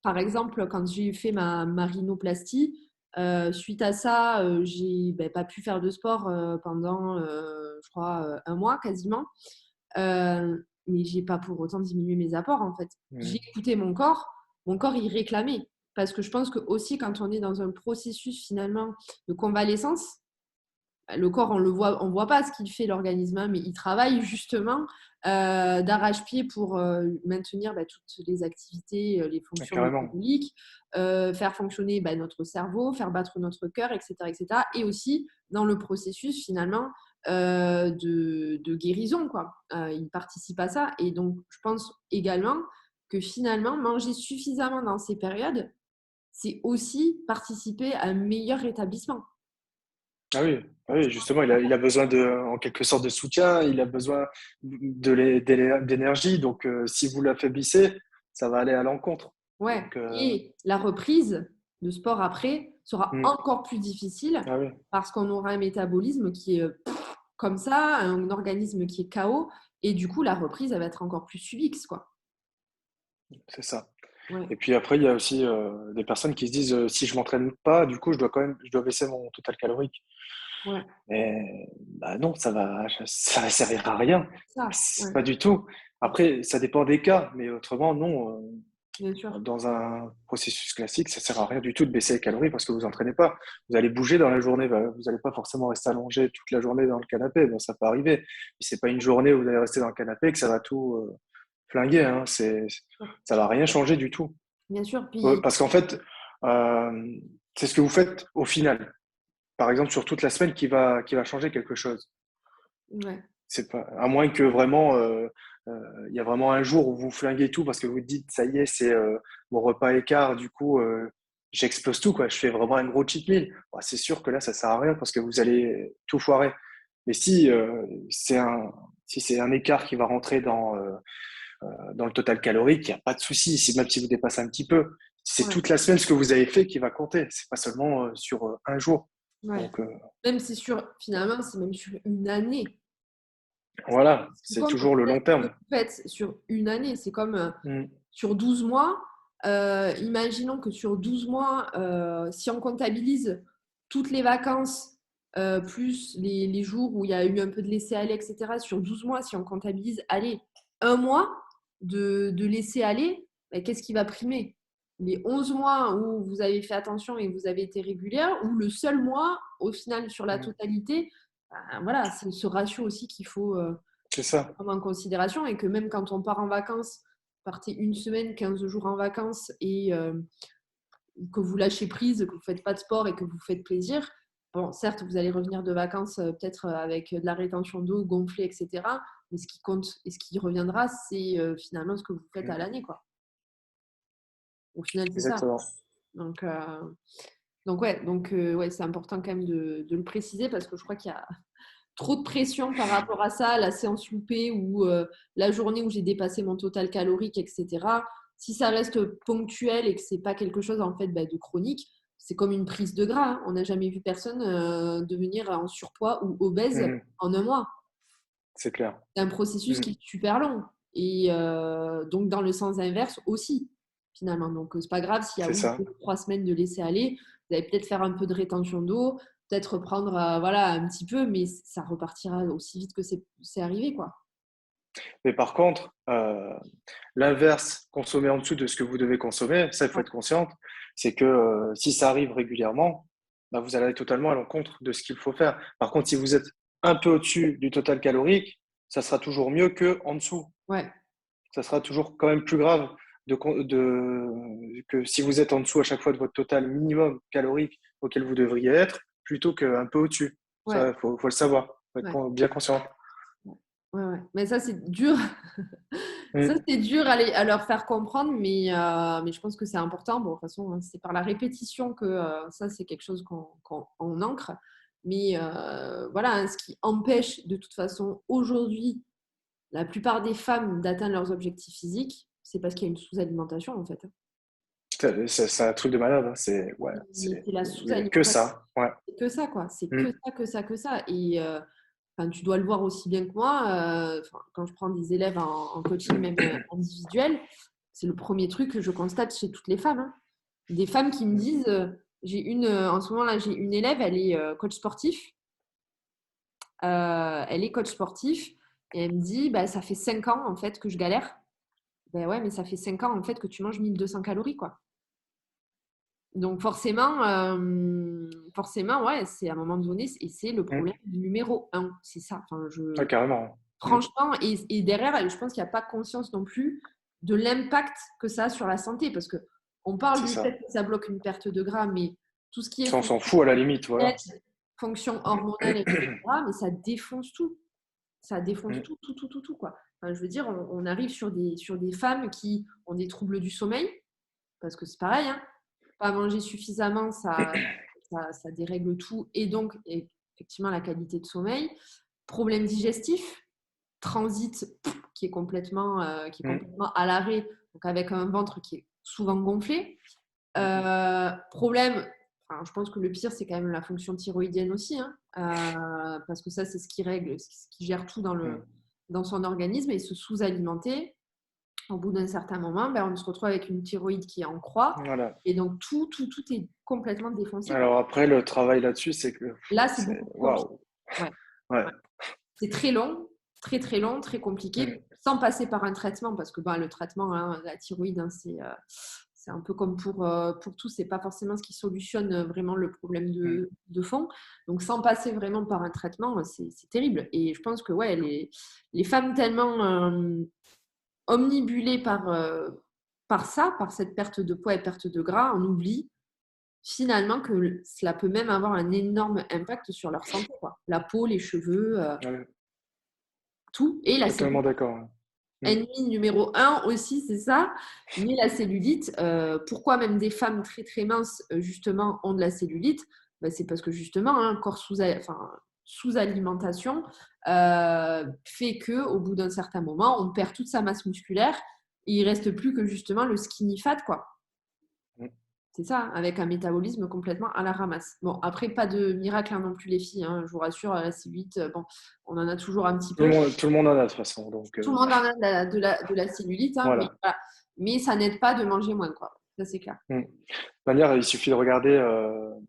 par exemple, quand j'ai fait ma rhinoplastie, suite à ça, j'ai ben, pas pu faire de sport pendant, je crois, un mois quasiment. Mais j'ai pas pour autant diminué mes apports en fait. J'ai Mhm. écouté mon corps il réclamait. Parce que je pense que aussi quand on est dans un processus finalement de convalescence, le corps on voit pas ce qu'il fait l'organisme, hein, mais il travaille justement d'arrache-pied pour maintenir bah, toutes les activités, les fonctions Carrément. métaboliques, faire fonctionner bah, notre cerveau, faire battre notre cœur, etc., etc. Et aussi dans le processus finalement de guérison, quoi. Il participe à ça. Et donc, je pense également que finalement, manger suffisamment dans ces périodes, c'est aussi participer à un meilleur rétablissement. Ah oui, justement, il a besoin en quelque sorte de soutien, il a besoin d'énergie. Donc, si vous l'affaiblissez, ça va aller à l'encontre. Ouais. Donc, Et la reprise de sport après sera hmm. encore plus difficile Ah oui, parce qu'on aura un métabolisme qui est comme ça, un organisme qui est KO. Et du coup, la reprise, elle va être encore plus subie, quoi. c'est ça. Ouais. Et puis après, il y a aussi des personnes qui se disent si je m'entraîne pas, du coup, je dois baisser mon total calorique. Ouais. Mais bah non, ça va servir à rien. Ça, ouais. Pas du tout. Après, ça dépend des cas, mais autrement, non. Bien sûr. Dans un processus classique, ça sert à rien du tout de baisser les calories parce que vous entraînez pas. Vous allez bouger dans la journée, bah, vous n'allez pas forcément rester allongé toute la journée dans le canapé. Bon, ça peut arriver, mais c'est pas une journée où vous allez rester dans le canapé que ça va tout flinguer. Hein. Ça va rien changer du tout. Bien sûr. Puis, Parce qu'en fait, euh, c'est ce que vous faites au final. Par exemple, sur toute la semaine qui va changer quelque chose. ouais. C'est pas, à moins que vraiment, il y a vraiment un jour où vous flinguez tout parce que vous dites, ça y est, c'est mon repas écart, du coup, j'explose tout, quoi. Je fais vraiment un gros cheat meal. Bah, c'est sûr que là, ça sert à rien parce que vous allez tout foirer. Mais si c'est un écart qui va rentrer dans le total calorique, il n'y a pas de souci. Même si vous dépassez un petit peu, c'est Ouais. toute la semaine ce que vous avez fait qui va compter. C'est pas seulement sur un jour. Ouais. Donc, Même si finalement, c'est même sur une année. voilà, Ce qui c'est compte, au toujours le final, long c'est ce que terme. vous faites sur une année. C'est comme Mm. sur 12 mois. Imaginons que sur 12 mois, si on comptabilise toutes les vacances, plus les jours où il y a eu un peu de laisser-aller, etc., sur 12 mois, si on comptabilise, allez, un mois de laisser-aller, ben, qu'est-ce qui va primer? Les 11 mois où vous avez fait attention et vous avez été régulière, ou le seul mois, au final, sur la Mm. totalité, ben, voilà, c'est ce ratio aussi qu'il faut C'est ça. prendre en considération et que même quand on part en vacances, partez une semaine, 15 jours en vacances et que vous lâchez prise, que vous ne faites pas de sport et que vous faites plaisir, bon, certes, vous allez revenir de vacances peut-être avec de la rétention d'eau gonflée, etc. Mais ce qui compte et ce qui reviendra, c'est finalement ce que vous faites à Mm. l'année, quoi. Au final, c'est ça. Exactement. Donc, ouais, c'est important quand même de le préciser parce que je crois qu'il y a trop de pression par rapport à ça, la séance loupée ou la journée où j'ai dépassé mon total calorique, etc. Si ça reste ponctuel et que c'est pas quelque chose en fait bah, de chronique, c'est comme une prise de gras, hein. On n'a jamais vu personne devenir en surpoids ou obèse Mm. en un mois. C'est clair. C'est un processus Mm. qui est super long. Et donc dans le sens inverse aussi, finalement. Donc c'est pas grave s'il y a C'est oui, ça. 2 ou 3 semaines de laisser aller. Vous allez peut-être faire un peu de rétention d'eau, peut-être reprendre voilà, un petit peu, mais ça repartira aussi vite que c'est arrivé, quoi. Mais par contre, l'inverse, consommer en dessous de ce que vous devez consommer, ça, il faut Ouais, être consciente, c'est que si ça arrive régulièrement, bah, vous allez aller totalement à l'encontre de ce qu'il faut faire. Par contre, si vous êtes un peu au-dessus du total calorique, ça sera toujours mieux que en dessous. ouais, Ça sera toujours quand même plus grave que si vous êtes en dessous à chaque fois de votre total minimum calorique auquel vous devriez être, plutôt qu'un peu au-dessus. Ouais, Ça, faut le savoir. Faut ouais, être bien conscient. ouais. Mais ça, c'est dur. Ça, Mm. c'est dur à leur faire comprendre, mais je pense que c'est important. Bon, de toute façon, hein, c'est par la répétition que ça, c'est quelque chose qu'on ancre. Mais voilà, hein, ce qui empêche de toute façon aujourd'hui la plupart des femmes d'atteindre leurs objectifs physiques, c'est parce qu'il y a une sous-alimentation en fait. Putain, c'est un truc de malade. Hein. Ouais, C'est la il y a que sous-alimentation. ça. Ouais. C'est que ça, quoi. C'est Mm. que ça, que ça, que ça. Et enfin, tu dois le voir aussi bien que moi. Quand je prends des élèves en coaching, même individuel, c'est le premier truc que je constate chez toutes les femmes, hein. Des femmes qui me disent, en ce moment là, j'ai une élève, elle est coach sportif. Elle est coach sportif et elle me dit, bah, ça fait 5 ans en fait que je galère. Ben ouais, mais ça fait 5 ans en fait que tu manges 1200 calories, quoi. Donc forcément, ouais, c'est à un moment donné, et c'est le Mm. problème numéro un, c'est ça. Enfin, Ouais, carrément. Mm. franchement, et derrière, je pense qu'il n'y a pas conscience non plus de l'impact que ça a sur la santé, parce que on parle C'est du ça. fait que ça bloque une perte de gras, mais tout ce qui est Ça, on fonction s'en fout à la limite, voilà. fonction hormonale, etc., mais ça défonce tout. Ça défonce Mm. tout, quoi. Enfin, je veux dire, on arrive sur des femmes qui ont des troubles du sommeil, parce que c'est pareil, hein, pas manger suffisamment, ça dérègle tout, et donc effectivement la qualité de sommeil. Problème digestif, transit qui est Mm. complètement à l'arrêt, donc avec un ventre qui est souvent gonflé. Problème, enfin, je pense que le pire, c'est quand même la fonction thyroïdienne aussi, hein, parce que ça, c'est ce qui règle, ce qui gère tout Mm. dans son organisme, et se sous-alimenter. Au bout d'un certain moment, ben, on se retrouve avec une thyroïde qui est en croix, Voilà. et donc tout est complètement défoncé, quoi. Alors après, le travail là-dessus, c'est que Là, c'est c'est beaucoup plus compliqué. waouh. Ouais. Ouais. Ouais. C'est très long, très long, très Mm. compliqué, sans passer par un traitement, parce que ben, le traitement, hein, la thyroïde, hein, c'est un peu comme pour tout, c'est pas forcément ce qui solutionne vraiment le problème Mm. de fond. Donc sans passer vraiment par un traitement, c'est terrible. Et je pense que ouais, les femmes tellement omnibulées par ça, par cette perte de poids et perte de gras, on oublie finalement que cela peut même avoir un énorme impact sur leur santé, quoi. La peau, les cheveux, Ouais. tout. Et la Totalement cellulite. d'accord. Ouais. Mm. Ennemi numéro un aussi, c'est ça. Mais la cellulite, pourquoi même des femmes très très minces, justement, ont de la cellulite? Ben, c'est parce que justement, un corps sous-alimentation fait qu'au bout d'un certain moment, on perd toute sa masse musculaire et il reste plus que justement le skinny fat, quoi. Mm. C'est ça, avec un métabolisme complètement à la ramasse. Bon, après, pas de miracle, hein, non plus, les filles, hein, je vous rassure, la cellulite, bon, on en a toujours un petit peu. Tout le monde en a de toute façon. Donc Tout le monde en a de la cellulite, hein, mais, voilà. voilà. Mais ça n'aide pas de manger moins, quoi. Ça, c'est clair. Mm. De toute manière, il suffit de regarder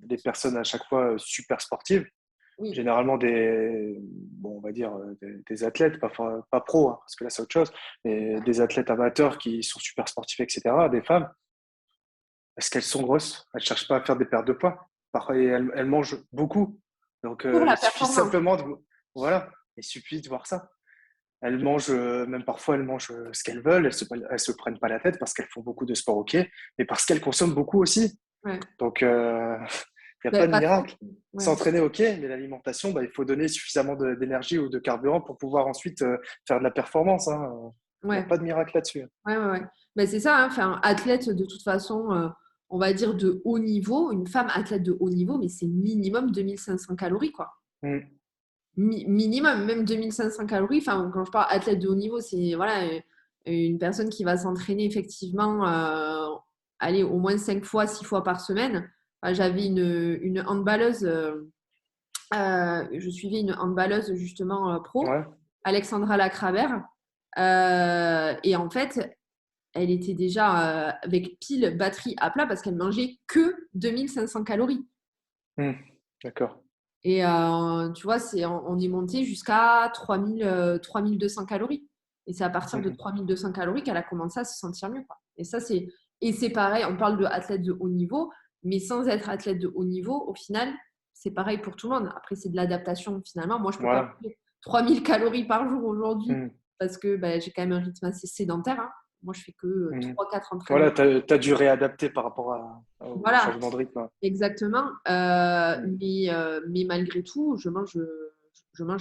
des personnes à chaque fois super sportives. Oui. Généralement bon, on va dire des athlètes, pas pro, hein, parce que là c'est autre chose, mais des athlètes amateurs qui sont super sportifs, etc. Des femmes, est-ce qu'elles sont grosses? Elles cherchent pas à faire des pertes de poids. Parfois, elles mangent beaucoup. Donc, Pour la il suffit performance. simplement voilà, il suffit de voir ça. Elles mangent, même parfois, elles mangent ce qu'elles veulent. Elles se prennent pas la tête parce qu'elles font beaucoup de sport, ok, mais parce qu'elles consomment beaucoup aussi. Ouais. Donc, il n'y a pas Ben, de pas trop. miracle. Ouais. S'entraîner, ok, mais l'alimentation, bah, il faut donner suffisamment d'énergie ou de carburant pour pouvoir ensuite faire de la performance. Hein. Il n'y a Ouais. pas de miracle là-dessus. Ouais. Ben, c'est ça, hein. Enfin, athlète, de toute façon, on va dire de haut niveau, une femme athlète de haut niveau, mais c'est minimum 2500 calories, quoi. Mm. Minimum, même 2500 calories. Enfin, quand je parle athlète de haut niveau, c'est voilà, une personne qui va s'entraîner effectivement, aller au moins 5 fois, 6 fois par semaine. J'avais une handballeuse, je suivais une handballeuse justement pro, Ouais. Alexandra Lacravère. Et en fait, elle était déjà avec pile batterie à plat parce qu'elle mangeait que 2500 calories. Mm. D'accord. Et tu vois, on est monté jusqu'à 3200 calories. Et c'est à partir de Mm. 3200 calories qu'elle a commencé à se sentir mieux, quoi. Et c'est pareil, on parle de athlète de haut niveau, mais sans être athlète de haut niveau, au final, c'est pareil pour tout le monde. Après, c'est de l'adaptation finalement. Moi, je ne peux pas Voilà. manger 3000 calories par jour aujourd'hui Mm. parce que bah, j'ai quand même un rythme assez sédentaire, hein. Moi, je fais que Mhm. 3-4 Voilà, entraînements. tu as dû réadapter par rapport au Voilà, changement de rythme. exactement. Mhm. Mais malgré tout, je mange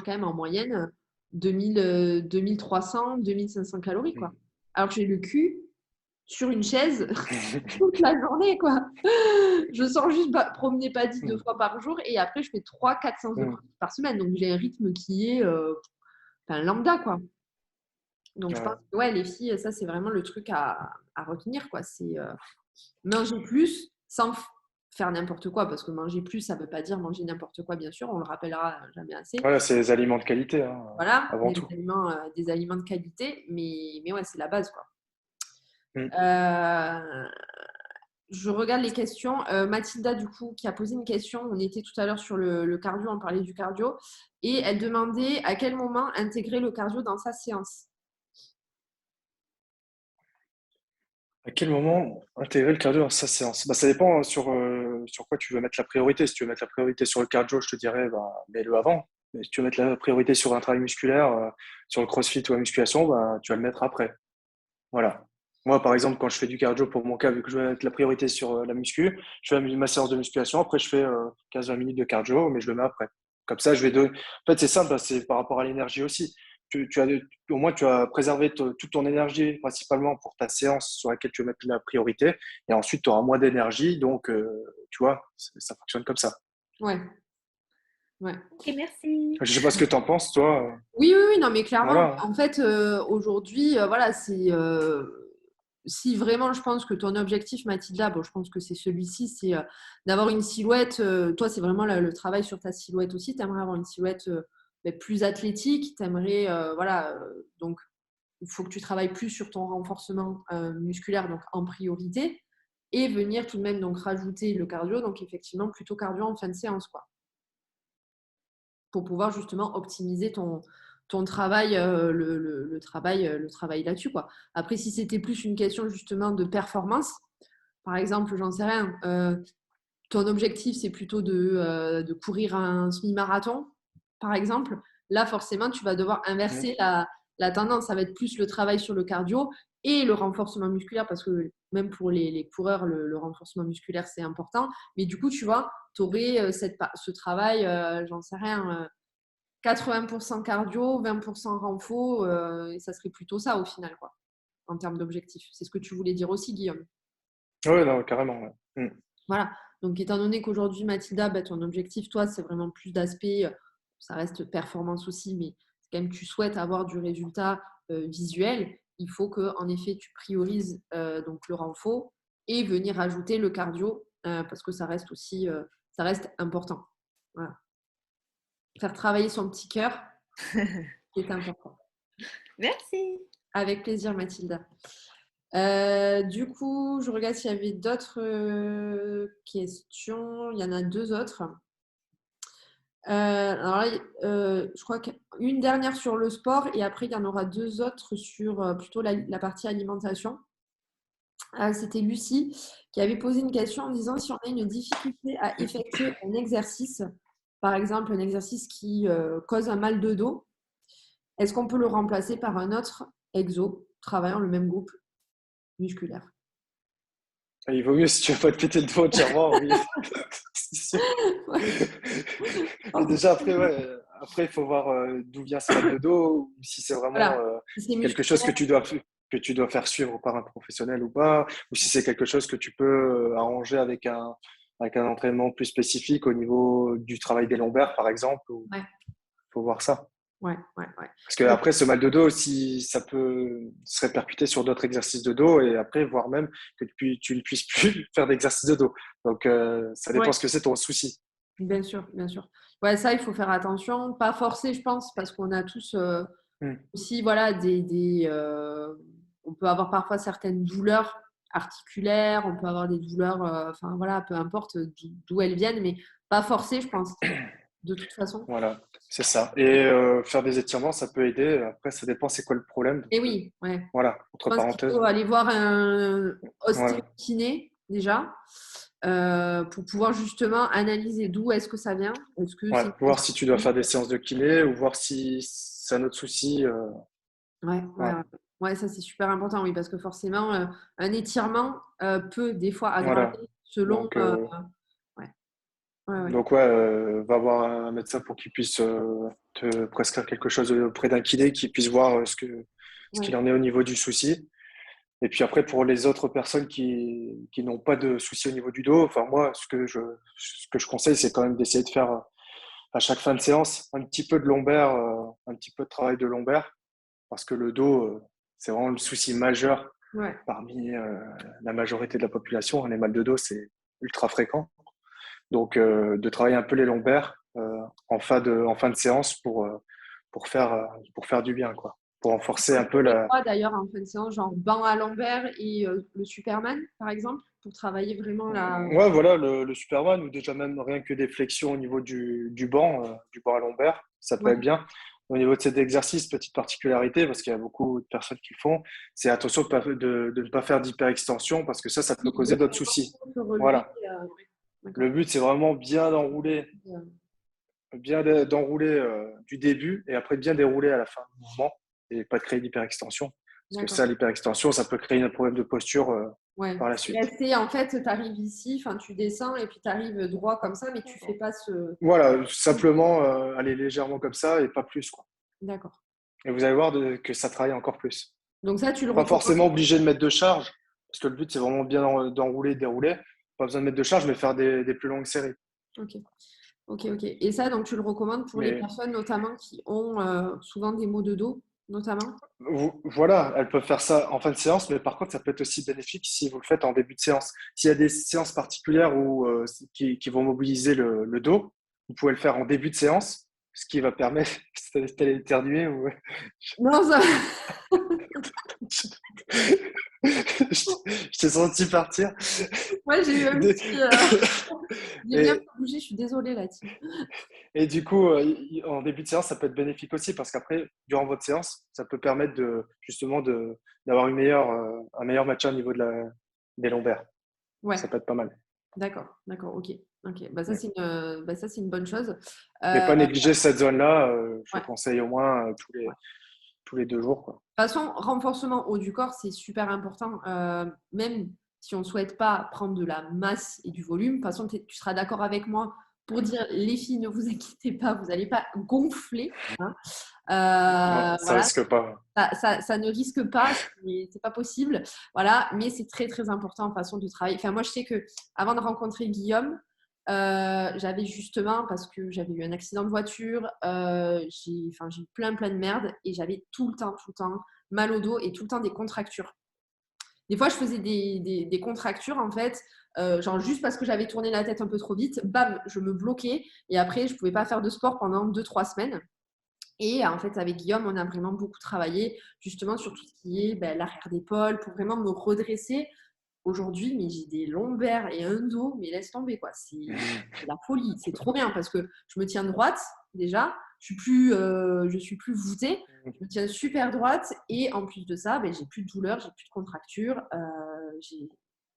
quand même en moyenne 2300, 2500 calories, quoi. Alors que j'ai le cul sur une chaise toute la journée, quoi. Je sors juste promener Paddy 2 fois par jour et après, je fais 3-4 séances de Mhm. pratique par semaine. Donc, j'ai un rythme qui est lambda, quoi. Donc, je pense Ouais. que ouais, les filles, ça, c'est vraiment le truc à retenir, quoi. C'est manger plus sans faire n'importe quoi. Parce que manger plus, ça ne veut pas dire manger n'importe quoi, bien sûr. On le rappellera jamais assez. Voilà, c'est les aliments de qualité, hein, Voilà, avant tout. des aliments de qualité. Mais ouais, c'est la base, quoi. Mhm. Euh, Je regarde les questions. Mathilda, du coup, qui a posé une question. On était tout à l'heure sur le cardio, on parlait du cardio. Et elle demandait à quel moment intégrer le cardio dans sa séance. À quel moment intégrer le cardio dans sa séance? Bah, ça dépend sur quoi tu veux mettre la priorité. Si tu veux mettre la priorité sur le cardio, je te dirais, bah, mets-le avant. Mais si tu veux mettre la priorité sur un travail musculaire, sur le crossfit ou la musculation, bah, tu vas le mettre après. Voilà. Moi, par exemple, quand je fais du cardio, pour mon cas, vu que je vais mettre la priorité sur la muscu, je fais ma séance de musculation. Après, je fais 15-20 minutes de cardio, mais je le mets après. Comme ça, je vais donner. En fait, c'est simple, hein, c'est par rapport à l'énergie aussi. Au moins, tu as préservé toute ton énergie, principalement pour ta séance sur laquelle tu vas mettre la priorité. Et ensuite, tu auras moins d'énergie. Donc, tu vois, ça fonctionne comme ça. Ouais, ouais. Ok, merci. Je sais pas ce que tu en penses, toi. Oui, oui, oui, non, mais clairement, Voilà. en fait, aujourd'hui, voilà, c'est si vraiment je pense que ton objectif, Mathilda, bon, je pense que c'est celui-ci, c'est d'avoir une silhouette. Toi, c'est vraiment le travail sur ta silhouette aussi. Tu aimerais avoir une silhouette plus athlétique. Tu aimerais, voilà, donc il faut que tu travailles plus sur ton renforcement musculaire, donc en priorité, et venir tout de même donc rajouter le cardio, donc effectivement plutôt cardio en fin de séance, quoi, pour pouvoir justement optimiser ton travail, le travail là-dessus, quoi. Après, si c'était plus une question justement de performance, par exemple, j'en sais rien, ton objectif c'est plutôt de courir un semi-marathon, par exemple, là forcément tu vas devoir inverser la tendance. Ça va être plus le travail sur le cardio et le renforcement musculaire, parce que même pour les coureurs, le renforcement musculaire c'est important. Mais du coup, tu vois, tu aurais ce travail, j'en sais rien, 80% cardio, 20% renfo, et ça serait plutôt ça au final, quoi, en termes d'objectif. C'est ce que tu voulais dire aussi, Guillaume. Oui, non, carrément. Ouais. Voilà. Donc, étant donné qu'aujourd'hui, Mathilda, bah, ton objectif, toi, c'est vraiment plus d'aspect, ça reste performance aussi, mais c'est quand même tu souhaites avoir du résultat visuel, il faut que, en effet, tu priorises donc le renfo et venir ajouter le cardio parce que ça reste aussi, ça reste important. Voilà. Faire travailler son petit cœur, qui est important. Merci. Avec plaisir, Mathilda. Du coup, je regarde s'il y avait d'autres questions. Il y en a 2 autres. Alors là, je crois qu'une dernière sur le sport et après, il y en aura 2 autres sur plutôt la partie alimentation. C'était Lucie qui avait posé une question en disant si on a une difficulté à effectuer un exercice, par exemple un exercice qui cause un mal de dos, est-ce qu'on peut le remplacer par un autre exo travaillant le même groupe musculaire? Il vaut mieux si tu veux pas te péter le dos entièrement, oui. C'est sûr. Ouais. Et déjà après, ouais, après il faut voir d'où vient ce mal de dos, ou si c'est vraiment Voilà. Si c'est quelque chose musculaire, que tu dois faire suivre par un professionnel ou pas, ou si c'est quelque chose que tu peux arranger avec un entraînement plus spécifique au niveau du travail des lombaires, par exemple. ouais, Faut voir ça. ouais, ouais, ouais. Parce que après, ce mal de dos aussi, ça peut se répercuter sur d'autres exercices de dos et après, voire même que tu ne puisses plus faire d'exercice de dos. Donc, ça dépend Ouais, ce que c'est ton souci. bien sûr, bien sûr. Ouais, ça, il faut faire attention. Pas forcer, je pense, parce qu'on a tous Hmm. aussi, voilà, on peut avoir parfois certaines douleurs articulaires, on peut avoir des douleurs, enfin voilà, peu importe d'où elles viennent, mais pas forcer, je pense, de toute façon. Voilà, c'est ça. Et faire des étirements, ça peut aider. Après, ça dépend c'est quoi le problème. Donc, Et oui, ouais. voilà, Je entre pense qu'il parenthèses. faut aller voir un Ouais, ostéokiné déjà pour pouvoir justement analyser d'où est-ce que ça vient. Est-ce que ouais. c'est une Voir si tu dois difficulté? faire des séances de kiné ou voir si c'est un autre souci. Ouais, ouais, Ouais. ouais. Ouais, ça c'est super important, oui, parce que forcément, un étirement peut des fois Voilà. aggraver selon. Donc, Ouais, ouais, ouais. donc ouais, va voir un médecin pour qu'il puisse te prescrire quelque chose auprès d'un kiné, qui puisse voir ce Ouais. qu'il en est au niveau du souci. Et puis après, pour les autres personnes qui n'ont pas de souci au niveau du dos, enfin moi, ce que je conseille, c'est quand même d'essayer de faire à chaque fin de séance un petit peu de lombaire, un petit peu de travail de lombaire, parce que le dos, c'est vraiment le souci majeur Ouais. parmi la majorité de la population. Les mal de dos, c'est ultra fréquent. Donc, de travailler un peu les lombaires en fin de séance pour faire du bien, quoi. Pour renforcer un peu Et la. quoi d'ailleurs en fin de séance, genre banc à lombaire et le Superman, par exemple, pour travailler vraiment la. Ouais, voilà, le Superman, ou déjà même rien que des flexions au niveau du banc à lombaire, ça peut Ouais. être bien. Au niveau de cet exercice, petite particularité, parce qu'il y a beaucoup de personnes qui le font, c'est attention de ne pas faire d'hyperextension, parce que ça peut causer d'autres soucis. Se relever. Voilà. Ouais. D'accord. Le but, c'est vraiment bien d'enrouler du début, et après bien dérouler à la fin du mouvement, et pas de créer d'hyperextension. Parce que D'accord. ça, l'hyperextension, ça peut créer un problème de posture Ouais. par la suite. Rester, en fait, tu arrives ici, enfin, tu descends et puis tu arrives droit comme ça, mais tu fais pas ce. Voilà, simplement aller légèrement comme ça et pas plus, quoi. D'accord. Et vous allez voir que ça travaille encore plus. Donc ça, tu le Pas recommandes. forcément obligé de mettre de charge, parce que le but, c'est vraiment bien d'enrouler, de dérouler. Pas besoin de mettre de charge, mais faire des plus longues séries. Ok. Ok, ok. Et ça, donc tu le recommandes pour les Mais personnes notamment qui ont souvent des maux de dos, notamment. voilà, elles peuvent faire ça en fin de séance, mais par contre, ça peut être aussi bénéfique si vous le faites en début de séance. S'il y a des séances particulières qui vont mobiliser le dos, vous pouvez le faire en début de séance, ce qui va permettre. T'allais éternuer ou. Non, ça. Je t'ai senti partir. Ouais, j'ai eu un De- petit. J'ai mis un peu Et, bougé, je suis désolée là-dessus. et du coup, en début de séance, ça peut être bénéfique aussi, parce qu'après, durant votre séance, ça peut permettre justement d'avoir un meilleur maintien au niveau des lombaires. Ouais, Ça peut être pas mal. d'accord, d'accord, ok. Ok, bah ça Ouais. c'est une bonne chose. Mais Euh, pas négliger cette zone-là. Je ouais, conseille au moins ouais. tous les 2 jours, quoi. De toute façon, renforcement haut du corps, c'est super important. Même si on ne souhaite pas prendre de la masse et du volume, de toute façon, tu seras d'accord avec moi pour dire, les filles, ne vous inquiétez pas, vous n'allez pas gonfler, hein. Non, ça Voilà, risque pas. ça ne risque pas, c'est pas possible. Voilà, mais c'est très très important en façon de travailler. Enfin, moi, je sais que avant de rencontrer Guillaume, j'avais justement, parce que j'avais eu un accident de voiture, j'ai eu plein de merde et j'avais tout le temps mal au dos et tout le temps des contractures. Des fois, je faisais des contractures en fait, genre juste parce que j'avais tourné la tête un peu trop vite, bam, je me bloquais et après, je ne pouvais pas faire de sport pendant 2-3 semaines. Et en fait, avec Guillaume, on a vraiment beaucoup travaillé justement sur tout ce qui est l'arrière d'épaule pour vraiment me redresser. Aujourd'hui, mais j'ai des lombaires et un dos, mais laisse tomber quoi. C'est la folie. C'est trop bien parce que je me tiens droite déjà. Je suis plus voûtée. Je me tiens super droite et en plus de ça, j'ai plus de douleur, j'ai plus de contracture,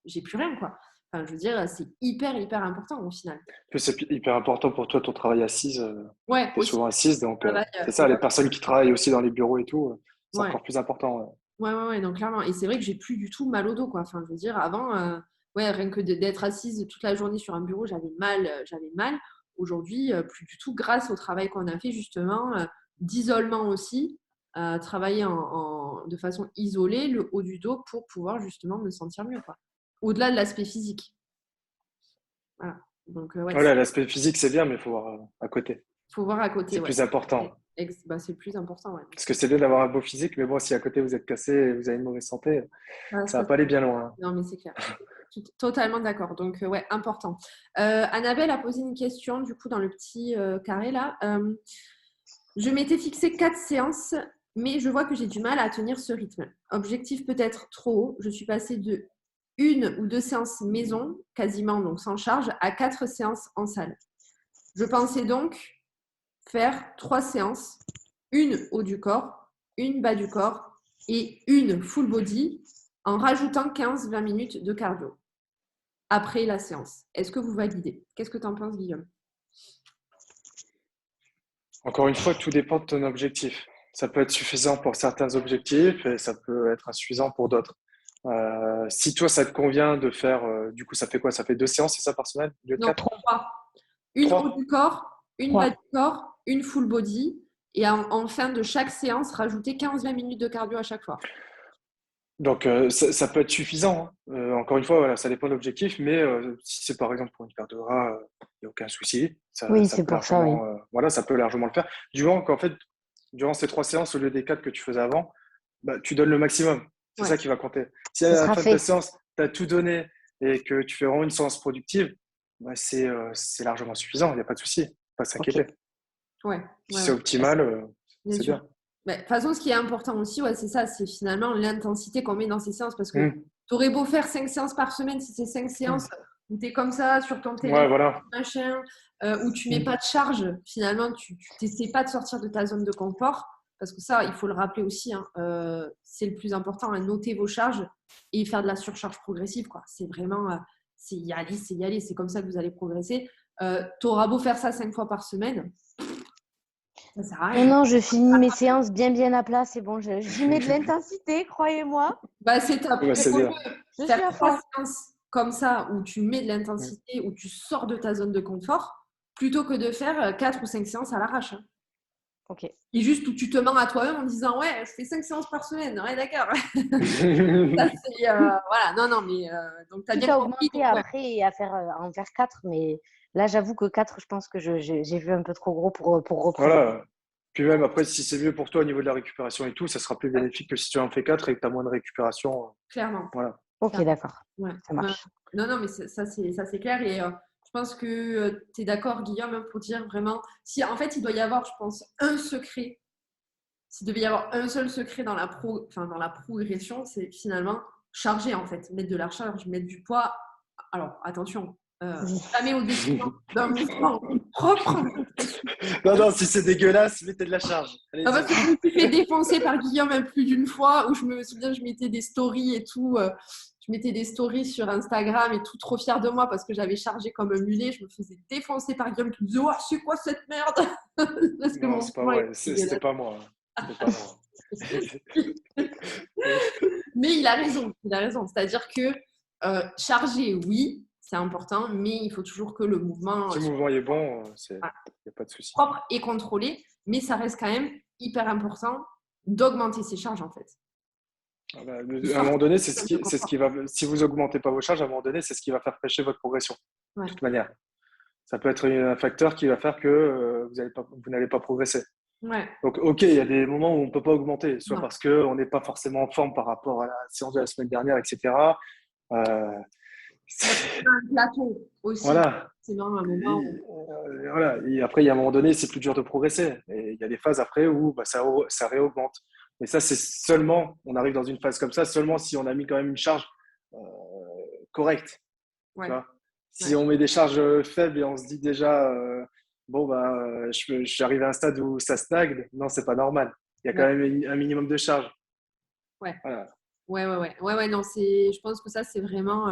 j'ai plus rien quoi. Enfin, je veux dire, c'est hyper hyper important au final. Puis c'est hyper important pour toi, ton travail assise. Ouais, Tu es aussi. souvent assise, donc Travail, c'est ça, les personnes qui travaillent aussi dans les bureaux et tout, c'est ouais. encore plus important. Ouais. Ouais, ouais, ouais, donc clairement. Et c'est vrai que j'ai plus du tout mal au dos, quoi. Enfin, je veux dire, avant, ouais, rien que d'être assise toute la journée sur un bureau, j'avais mal, j'avais mal. Aujourd'hui, plus du tout, grâce au travail qu'on a fait, justement, d'isolement aussi, travailler de façon isolée le haut du dos pour pouvoir justement me sentir mieux, quoi. Au-delà de l'aspect physique. Voilà. Donc, ouais, Voilà, l'aspect physique, c'est bien, mais il faut voir à côté. faut voir à côté, C'est ouais. plus important. C'est le plus important, ouais. Parce que c'est bien d'avoir un beau physique, mais bon, si à côté vous êtes cassé et vous avez une mauvaise santé, Ouais, ça va pas aller bien loin. non, mais c'est clair. Totalement d'accord. Donc, ouais, important. Annabelle a posé une question, du coup, dans le petit carré là. Je m'étais fixé 4 séances, mais je vois que j'ai du mal à tenir ce rythme. Objectif peut-être trop haut. Je suis passée de 1 ou 2 séances maison, quasiment donc sans charge, à 4 séances en salle. Je pensais donc faire 3 séances, une haut du corps, une bas du corps et une full body en rajoutant 15-20 minutes de cardio après la séance. Est-ce que vous validez? Qu'est-ce que tu en penses, Guillaume? Encore une fois, tout dépend de ton objectif. Ça peut être suffisant pour certains objectifs et ça peut être insuffisant pour d'autres. Si toi, ça te convient de faire, du coup, ça fait quoi? Ça fait 2 séances, c'est ça, par semaine? Au lieu de Non, 4? 3. Une haut du 3? corps, une bas du 3. corps, une full body. Et en fin de chaque séance, rajouter 15-20 minutes de cardio à chaque fois. Donc, ça peut être suffisant, hein. Encore une fois, voilà, ça dépend de l'objectif, mais si c'est par exemple pour une perte de gras, il n'y a aucun souci. Oui, Ça c'est peut pour ça, oui. largement, voilà, ça peut largement le faire. Du moment qu'en fait, durant ces 3 séances, au lieu des 4 que tu faisais avant, bah, tu donnes le maximum. C'est Ouais. ça qui va compter. Si Ce à la sera fin de ta fait. séance, tu as tout donné et que tu fais vraiment une séance productive, bah, c'est largement suffisant, il n'y a pas de souci, pas s'inquiéter. Ouais. Si Ouais, c'est ouais. optimal, Bien c'est sûr. bien. De toute façon, ce qui est important aussi, ouais, c'est ça, c'est finalement l'intensité qu'on met dans ces séances. Parce que Mm. tu aurais beau faire 5 séances par semaine, si c'est 5 séances où tu es comme ça sur ton Ouais, téléphone, voilà. machin, où tu mets pas de charge, finalement, tu t'essaies pas de sortir de ta zone de confort. Parce que ça, il faut le rappeler aussi, hein, c'est le plus important, hein, noter vos charges et faire de la surcharge progressive, quoi. C'est vraiment, c'est y aller, c'est y aller. C'est comme ça que vous allez progresser. Tu auras beau faire ça 5 fois par semaine, ça sert à rien. Non, je finis mes séances bien à plat, c'est bon, j'y mets de l'intensité, croyez-moi. Bah, c'est top. Ouais, Mais c'est vaut bien. mieux Je suis faire à 3 fond. séances comme ça où tu mets de Mm. l'intensité, où tu sors de ta zone de confort, plutôt que de faire 4 ou 5 séances à l'arrache, hein. Ok. Et juste où tu te mens à toi-même en disant ouais, je fais 5 séances par semaine. Ouais, d'accord. Ça, c'est, voilà, non, mais donc tu as Quitte bien à compris. augmenter Donc, ouais, après et à en faire 4, mais là, j'avoue que 4, je pense que j'ai vu un peu trop gros pour reprendre. Voilà. Puis même après, si c'est mieux pour toi au niveau de la récupération et tout, ça sera plus ouais, bénéfique que si tu en fais 4 et que tu as moins de récupération. clairement. Voilà. Ok, Clairement. d'accord, Ouais, ça ouais. marche. Non, mais ça, c'est clair. Et je pense que tu es d'accord, Guillaume, hein, pour dire vraiment, si en fait, il doit y avoir, je pense, un secret. S'il devait y avoir un seul secret dans dans la progression, c'est finalement charger, en fait, mettre de la charge, mettre du poids. Alors, attention, jamais au-dessus d'un mouvement propre. Non, si c'est dégueulasse, mettez de la charge. Ah, Allez-y. parce que je me suis fait défoncer par Guillaume même plus d'une fois, où je me souviens, je mettais des stories et tout. Je mettais des stories sur Instagram et tout, trop fière de moi parce que j'avais chargé comme un mulet. Je me faisais défoncer par Guillaume qui me disait oh, c'est quoi cette merde. Parce que Non, mon c'est pas mouvement vrai. était C'était dégueulasse. pas moi. C'était pas moi. Mais il a raison, il a raison. C'est-à-dire que charger, oui, c'est important, mais il faut toujours que le mouvement Si le soit mouvement est bon, il voilà, n'y a pas de souci. propre et contrôlé. Mais ça reste quand même hyper important d'augmenter ses charges, en fait. Ah bah, De à un moment sortir donné, de sa zone de c'est ce confort. qui va. Si vous augmentez pas vos charges, à un moment donné, c'est ce qui va faire pêcher votre progression. Ouais. De toute manière, ça peut être un facteur qui va faire que vous n'allez pas progresser. Ouais. Donc, ok, il y a des moments où on ne peut pas augmenter, soit Non. parce qu'on n'est pas forcément en forme par rapport à la séance de la semaine dernière, etc. Euh, Un plateau aussi. voilà. C'est vraiment un moment où. Voilà. Et après, il y a un moment donné, c'est plus dur de progresser. Et il y a des phases après où bah, ça réaugmente. Mais ça, c'est seulement, on arrive dans une phase comme ça, seulement si on a mis quand même une charge euh, correcte. Tu Ouais. vois. Si Ouais. on met des charges faibles et on se dit déjà, bon, bah, je suis arrivé à un stade où ça stagne, non, c'est pas normal. Il y a quand Ouais. même un minimum de charge. Ouais. Voilà. Ouais, non, je pense que ça, c'est vraiment,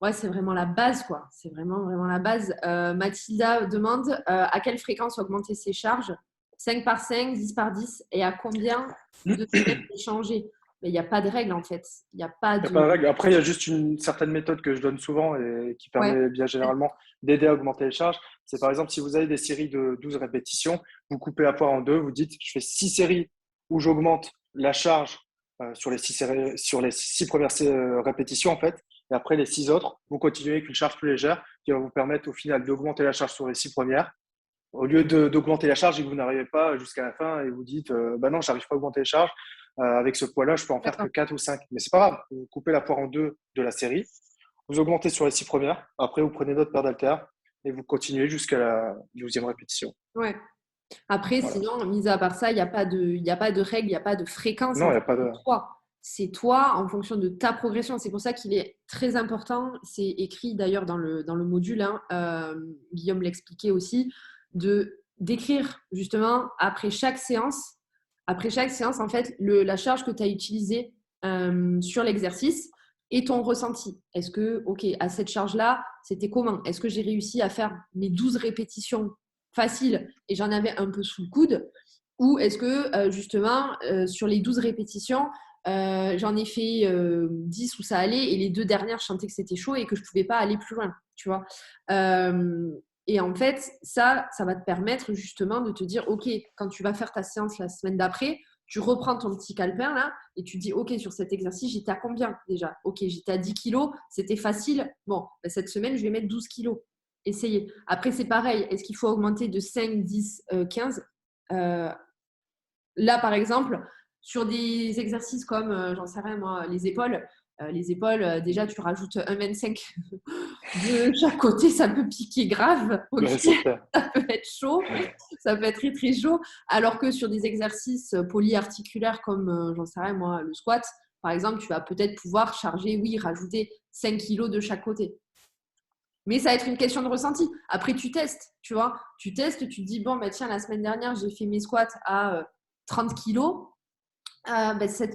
ouais, c'est vraiment la base, quoi. C'est vraiment la base. Mathilda demande à quelle fréquence augmenter ses charges? 5 par 5, 10 par 10 et à combien de semaines changer? Mais il n'y a pas de règle, en fait. Il n'y a pas Il n'y a pas de. de règle. Après, il y a juste une certaine méthode que je donne souvent et qui Ouais. permet bien généralement d'aider à augmenter les charges. C'est par exemple, si vous avez des séries de 12 répétitions, vous coupez la poire en deux, vous dites, je fais 6 séries où j'augmente la charge sur sur les 6 premières répétitions, en fait. Et après, les 6 autres, vous continuez avec une charge plus légère qui va vous permettre au final d'augmenter la charge sur les 6 premières. Au lieu d'augmenter la charge et que vous n'arrivez pas jusqu'à la fin et vous dites, bah non, j'arrive pas à augmenter les charges, avec ce poids-là, je peux en faire que D'accord. 4 ou 5. Mais c'est pas grave, vous coupez la poire en deux de la série, vous augmentez sur les 6 premières, après vous prenez d'autres paires d'haltères et vous continuez jusqu'à la 12e répétition. Ouais. Après, Voilà. sinon, mis à part ça, il y a pas de règle, il n'y a pas de fréquence. Non, En il n'y fait, a pas de. c'est toi en fonction de ta progression. C'est pour ça qu'il est très important. C'est écrit d'ailleurs dans le module, hein, Guillaume l'expliquait aussi, d'écrire justement après chaque séance, en fait, la charge que tu as utilisée sur l'exercice et ton ressenti. Est-ce que, OK, à cette charge-là, c'était comment? Est-ce que j'ai réussi à faire mes 12 répétitions faciles et j'en avais un peu sous le coude? Ou est-ce que, justement, sur les 12 répétitions, j'en ai fait 10 où ça allait et les 2 dernières, je sentais que c'était chaud et que je ne pouvais pas aller plus loin, tu vois. Et en fait, ça va te permettre justement de te dire, OK, quand tu vas faire ta séance la semaine d'après, tu reprends ton petit calepin là et tu dis, OK, sur cet exercice, j'étais à combien déjà? OK, j'étais à 10 kilos, c'était facile. Bon, ben, cette semaine, je vais mettre 12 kilos. Essayez. Après, c'est pareil. Est-ce qu'il faut augmenter de 5, 10, 15? Là, par exemple, sur des exercices comme, j'en sais rien moi, les épaules, déjà, tu rajoutes 1,25 de chaque côté, ça peut piquer grave. Okay. Ouais, c'est clair. Ça peut être chaud, ça peut être très, très chaud. Alors que sur des exercices polyarticulaires comme, j'en sais rien moi, le squat, par exemple, tu vas peut-être pouvoir charger, oui, rajouter 5 kilos de chaque côté. Mais ça va être une question de ressenti. Après, tu testes, tu vois. Tu testes, tu te dis, bon, bah, tiens, la semaine dernière, j'ai fait mes squats à 30 kilos.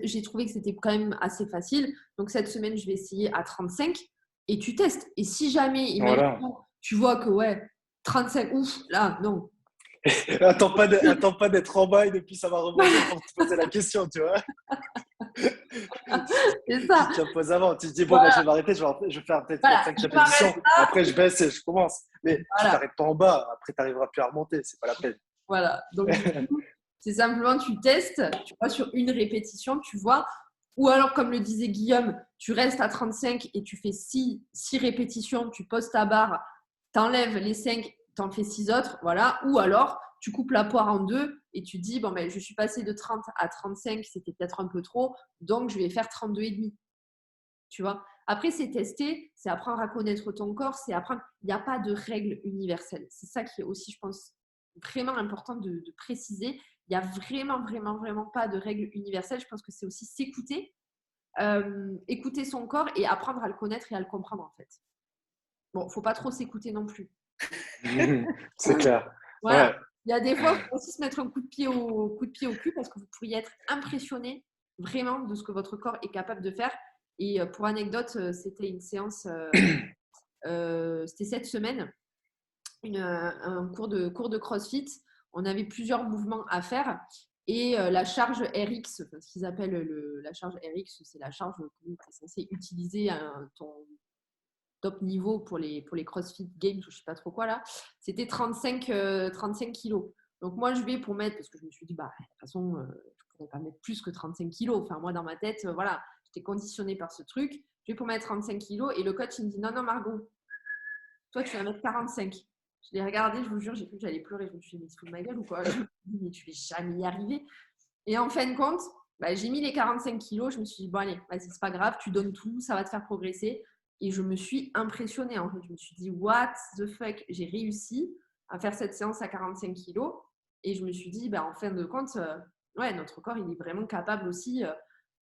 J'ai trouvé que c'était quand même assez facile. Donc, cette semaine, je vais essayer à 35 et tu testes. Et si jamais, Voilà. tu vois que, ouais, 35, ouf, là, non. Attends pas d'être en bas et depuis ça va remonter pour te poser la question, tu vois. C'est ça. Tu te la poses avant. Tu te dis, bon, Voilà. bah, je vais m'arrêter, je vais faire peut-être Voilà, 4-5 je répétitions. Après, je baisse et je commence. Mais tu Voilà. t'arrêtes pas en bas. Après, tu n'arriveras plus à remonter. C'est pas la peine. Voilà. Donc, du coup, c'est simplement, tu testes, tu vois, sur une répétition, tu vois. Ou alors, comme le disait Guillaume, tu restes à 35 et tu fais 6 répétitions, tu poses ta barre, tu enlèves les 5, tu en fais 6 autres, voilà. Ou alors, tu coupes la poire en deux et tu dis, bon, ben, je suis passée de 30 à 35, c'était peut-être un peu trop, donc je vais faire 32,5. Tu vois. Après, c'est tester, c'est apprendre à connaître ton corps, c'est apprendre. Il n'y a pas de règle universelle. C'est ça qui est aussi, je pense, vraiment important de préciser. Il n'y a vraiment, vraiment, vraiment pas de règle universelle. Je pense que c'est aussi s'écouter, écouter son corps et apprendre à le connaître et à le comprendre, en fait. Bon, il ne faut pas trop s'écouter non plus. C'est clair. Voilà. Ouais. Il y a des fois, il faut aussi se mettre un coup de pied au cul parce que vous pourriez être impressionné vraiment de ce que votre corps est capable de faire. Et pour anecdote, c'était une séance, c'était cette semaine, un cours de CrossFit. On avait plusieurs mouvements à faire et la charge RX, ce qu'ils appellent la charge RX, c'est la charge que tu es censé utiliser à ton top niveau pour les CrossFit Games ou je ne sais pas trop quoi là. C'était 35 kilos. Donc moi, je vais pour mettre, parce que je me suis dit, bah, de toute façon, je ne pourrais pas mettre plus que 35 kilos. Enfin, moi, dans ma tête, voilà, j'étais conditionnée par ce truc. Je vais pour mettre 35 kilos et le coach, il me dit, non, non, Margot, toi, tu vas mettre 45. Je l'ai regardé, je vous jure, j'ai cru que j'allais pleurer. Je me suis dit, mais tu fous de ma gueule ou quoi? Je me suis dit, mais tu vas jamais y arriver. Et en fin de compte, bah, j'ai mis les 45 kilos. Je me suis dit, bon, allez, vas-y, c'est pas grave, tu donnes tout, ça va te faire progresser. Et je me suis impressionnée. En fait. Je me suis dit, what the fuck? J'ai réussi à faire cette séance à 45 kilos. Et je me suis dit, bah, en fin de compte, ouais, notre corps, il est vraiment capable aussi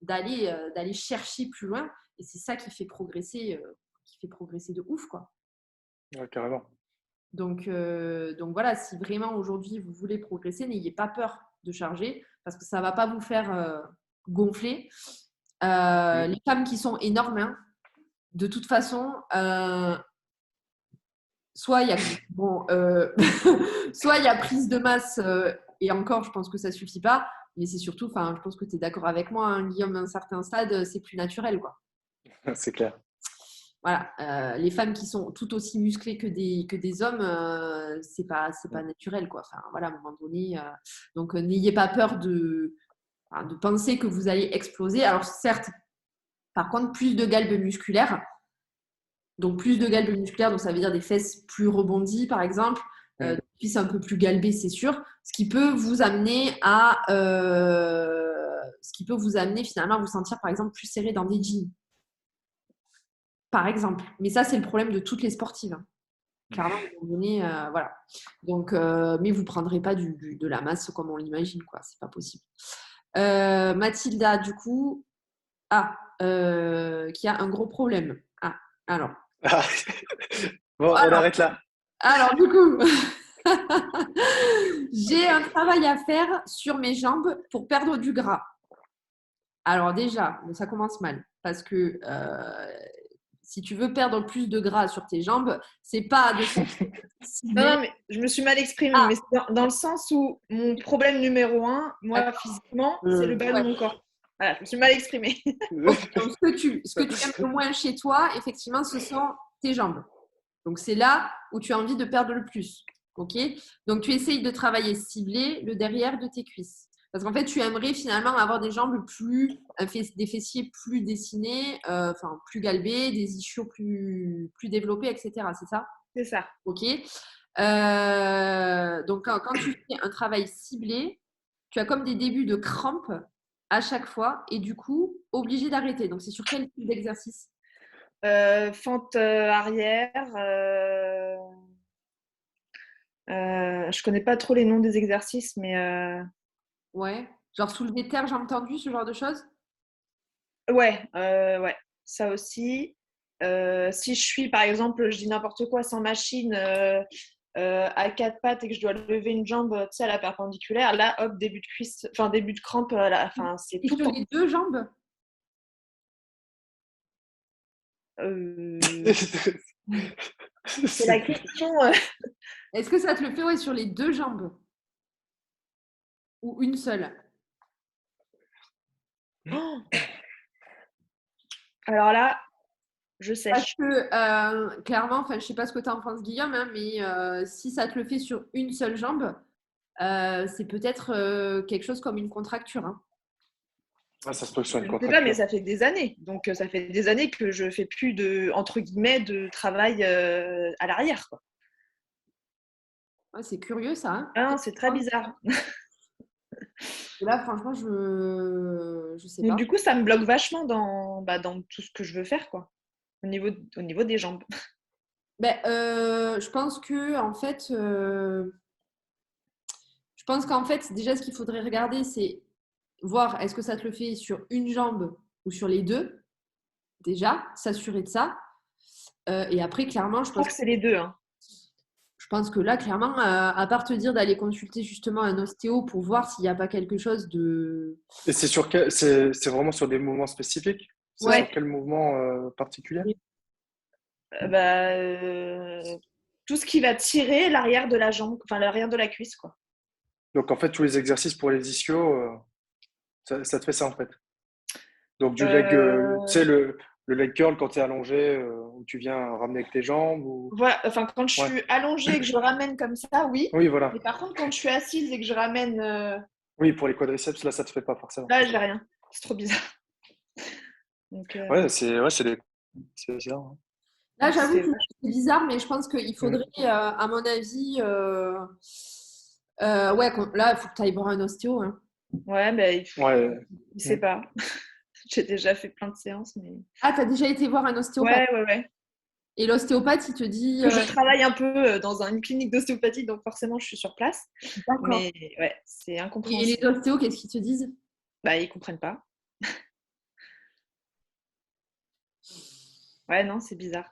d'aller chercher plus loin. Et c'est ça qui fait progresser de ouf, quoi. Ouais, carrément. Donc voilà, si vraiment aujourd'hui vous voulez progresser, n'ayez pas peur de charger parce que ça ne va pas vous faire gonfler. Les femmes qui sont énormes, hein, de toute façon, soit il y a soit il y a prise de masse et encore, je pense que ça ne suffit pas. Mais c'est surtout, je pense que tu es d'accord avec moi, hein, Guillaume, à un certain stade, c'est plus naturel, quoi. C'est clair. Voilà, les femmes qui sont tout aussi musclées que des hommes, c'est pas naturel, quoi. Enfin, voilà, à un moment donné, donc n'ayez pas peur de penser que vous allez exploser. Alors certes, par contre, plus de galbe musculaire. Donc plus de galbe musculaire, donc ça veut dire des fesses plus rebondies, par exemple, des cuisses un peu plus galbées, c'est sûr. Ce qui peut vous amener finalement à vous sentir, par exemple, plus serré dans des jeans. Par exemple. Mais ça, c'est le problème de toutes les sportives. Hein. Clairement, à un moment donné, voilà. Donc, mais vous ne prendrez pas de la masse comme on l'imagine, quoi. C'est pas possible. Mathilda, du coup, qui a un gros problème. Ah, alors. Bon, on arrête là. Alors, du coup, j'ai un travail à faire sur mes jambes pour perdre du gras. Alors déjà, ça commence mal parce que si tu veux perdre plus de gras sur tes jambes, c'est pas de Non, mais je me suis mal exprimée, Ah. mais c'est dans le sens où mon problème numéro 1, moi, physiquement, c'est le bas de mon corps. Voilà, je me suis mal exprimée. Donc, ce que tu aimes le moins chez toi, effectivement, ce sont tes jambes. Donc, c'est là où tu as envie de perdre le plus. Ok. Donc, tu essayes de travailler ciblé le derrière de tes cuisses. Parce qu'en fait, tu aimerais finalement avoir des jambes des fessiers plus dessinés, plus galbés, des ischios plus développés, etc. C'est ça? C'est ça. Ok. Donc, quand tu fais un travail ciblé, tu as comme des débuts de crampes à chaque fois et du coup, obligé d'arrêter. Donc, c'est sur quel type d'exercice? Fente arrière. Je connais pas trop les noms des exercices, mais Ouais. Genre soulever terre, jambes tendues, ce genre de choses? ouais, ça aussi. Si je suis, par exemple, je dis n'importe quoi, sans machine, à quatre pattes et que je dois lever une jambe, tu sais, à la perpendiculaire, là, hop, début de cuisse, enfin début de crampe, c'est Et tout sur le temps. les deux jambes? C'est la question. Est-ce que ça te le fait sur les deux jambes? Ou une seule? Oh. Alors là, je Parce sèche. que clairement, je ne sais pas ce que tu en penses, Guillaume, hein, mais si ça te le fait sur une seule jambe, c'est peut-être quelque chose comme une contracture. Hein. Ah, ça se peut que ce soit une Je ne sais pas, mais contracture. ça fait des années. Donc, ça fait des années que je fais plus entre guillemets, de travail à l'arrière, quoi. Ouais, c'est curieux ça. Hein. Ah non, c'est très bizarre. Et là, franchement, je sais Donc, pas. du coup, ça me bloque vachement dans tout ce que je veux faire, quoi. Au niveau des jambes. Je pense que en fait, déjà, ce qu'il faudrait regarder, c'est voir est-ce que ça te le fait sur une jambe ou sur les deux. Déjà, s'assurer de ça. Et après, clairement, Je crois que c'est les deux. Hein. je pense que là, clairement, à part te dire d'aller consulter justement un ostéo pour voir s'il n'y a pas quelque chose de… Et c'est vraiment sur des mouvements spécifiques? C'est Ouais. sur quel mouvement particulier? Tout ce qui va tirer l'arrière de la jambe, enfin l'arrière de la cuisse, quoi. Donc en fait, tous les exercices pour les ischios, ça te fait ça en fait. Donc du leg, tu sais, le leg curl quand tu es allongé, où tu viens ramener avec tes jambes ou… Voilà, enfin quand je suis allongée et que je ramène comme ça, oui. Oui, voilà. Mais par contre, quand je suis assise et que je ramène, Oui, pour les quadriceps, là, ça te fait pas forcément. là, j'ai rien. C'est trop bizarre. Donc, Ouais, c'est bizarre. Hein. Là, j'avoue c'est que c'est bizarre, mais je pense qu'il faudrait, à mon avis, là, il faut que tu ailles voir un ostéo. Hein. Ouais, Ouais. il sait pas. J'ai déjà fait plein de séances, mais… Ah, tu as déjà été voir un ostéopathe? Ouais. Et l'ostéopathe, il te dit… Je travaille un peu dans une clinique d'ostéopathie, donc forcément, je suis sur place. D'accord. Mais ouais, c'est Et incompréhensible. les ostéos, qu'est-ce qu'ils te disent? Ils comprennent pas. Ouais, non, c'est bizarre.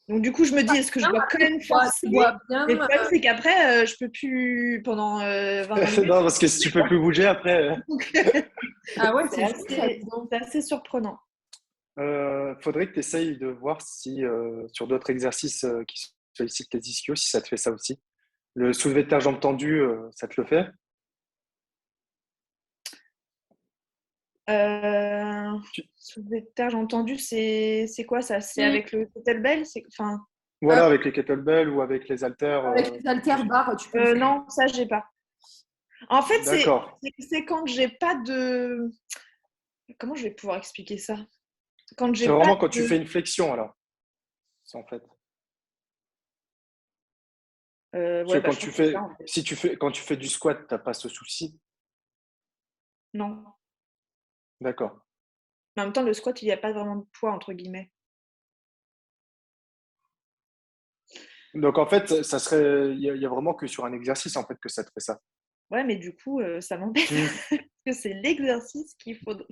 Donc du coup, je me dis, est-ce que je dois quand même forcer? bien, Mais le problème, c'est qu'après, je peux plus pendant 20 minutes. Non, parce que si tu peux plus bouger après. Ah ouais, c'est assez surprenant. Faudrait que tu essayes de voir si sur d'autres exercices qui sollicitent tes ischios, si ça te fait ça aussi. Le soulevé de terre jambes tendues, ça te le fait? Soulevé de terre, j'ai entendu, c'est quoi ça? C'est avec le kettlebell? Voilà, avec les kettlebells ou avec les haltères. avec les haltères barres, tu peux le faire. Non, ça, j'ai pas. En fait, D'accord. c'est quand j'ai pas de… Comment je vais pouvoir expliquer ça? Quand j'ai C'est pas vraiment quand de… tu fais une flexion, alors. C'est en fait. Parce que quand tu fais, ça, en fait. quand tu fais du squat, tu n'as pas ce souci. Non. D'accord. Mais en même temps, le squat, il n'y a pas vraiment de poids, entre guillemets. Donc en fait, ça serait, il y a vraiment que sur un exercice en fait que ça te fait ça. Ouais, mais du coup, ça m'embête. Parce que c'est l'exercice qu'il me faudrait.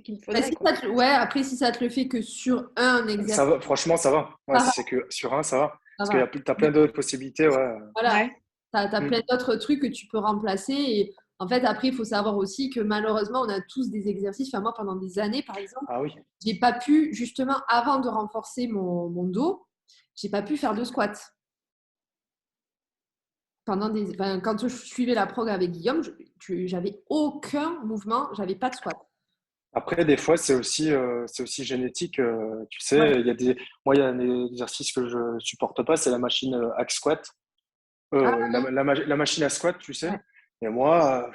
Après, si ça te le fait que sur un exercice. Ça va, franchement, ça va. Ouais, si c'est que sur un, ça va. Parce que tu as plein d'autres possibilités. Ouais. Voilà. Ouais. Tu as plein d'autres trucs que tu peux remplacer. Et En fait, après, il faut savoir aussi que malheureusement, on a tous des exercices. Enfin, moi, pendant des années, par exemple, Ah oui. j'ai pas pu, justement, avant de renforcer mon dos, j'ai pas pu faire de squat. Quand je suivais la prog avec Guillaume, j'avais aucun mouvement, j'avais pas de squat. Après, des fois, c'est aussi génétique. Tu Ouais. sais, moi, il y a un exercice que je supporte pas, c'est la machine hack squat. Ah, La machine à squat, tu sais. ouais. Et moi,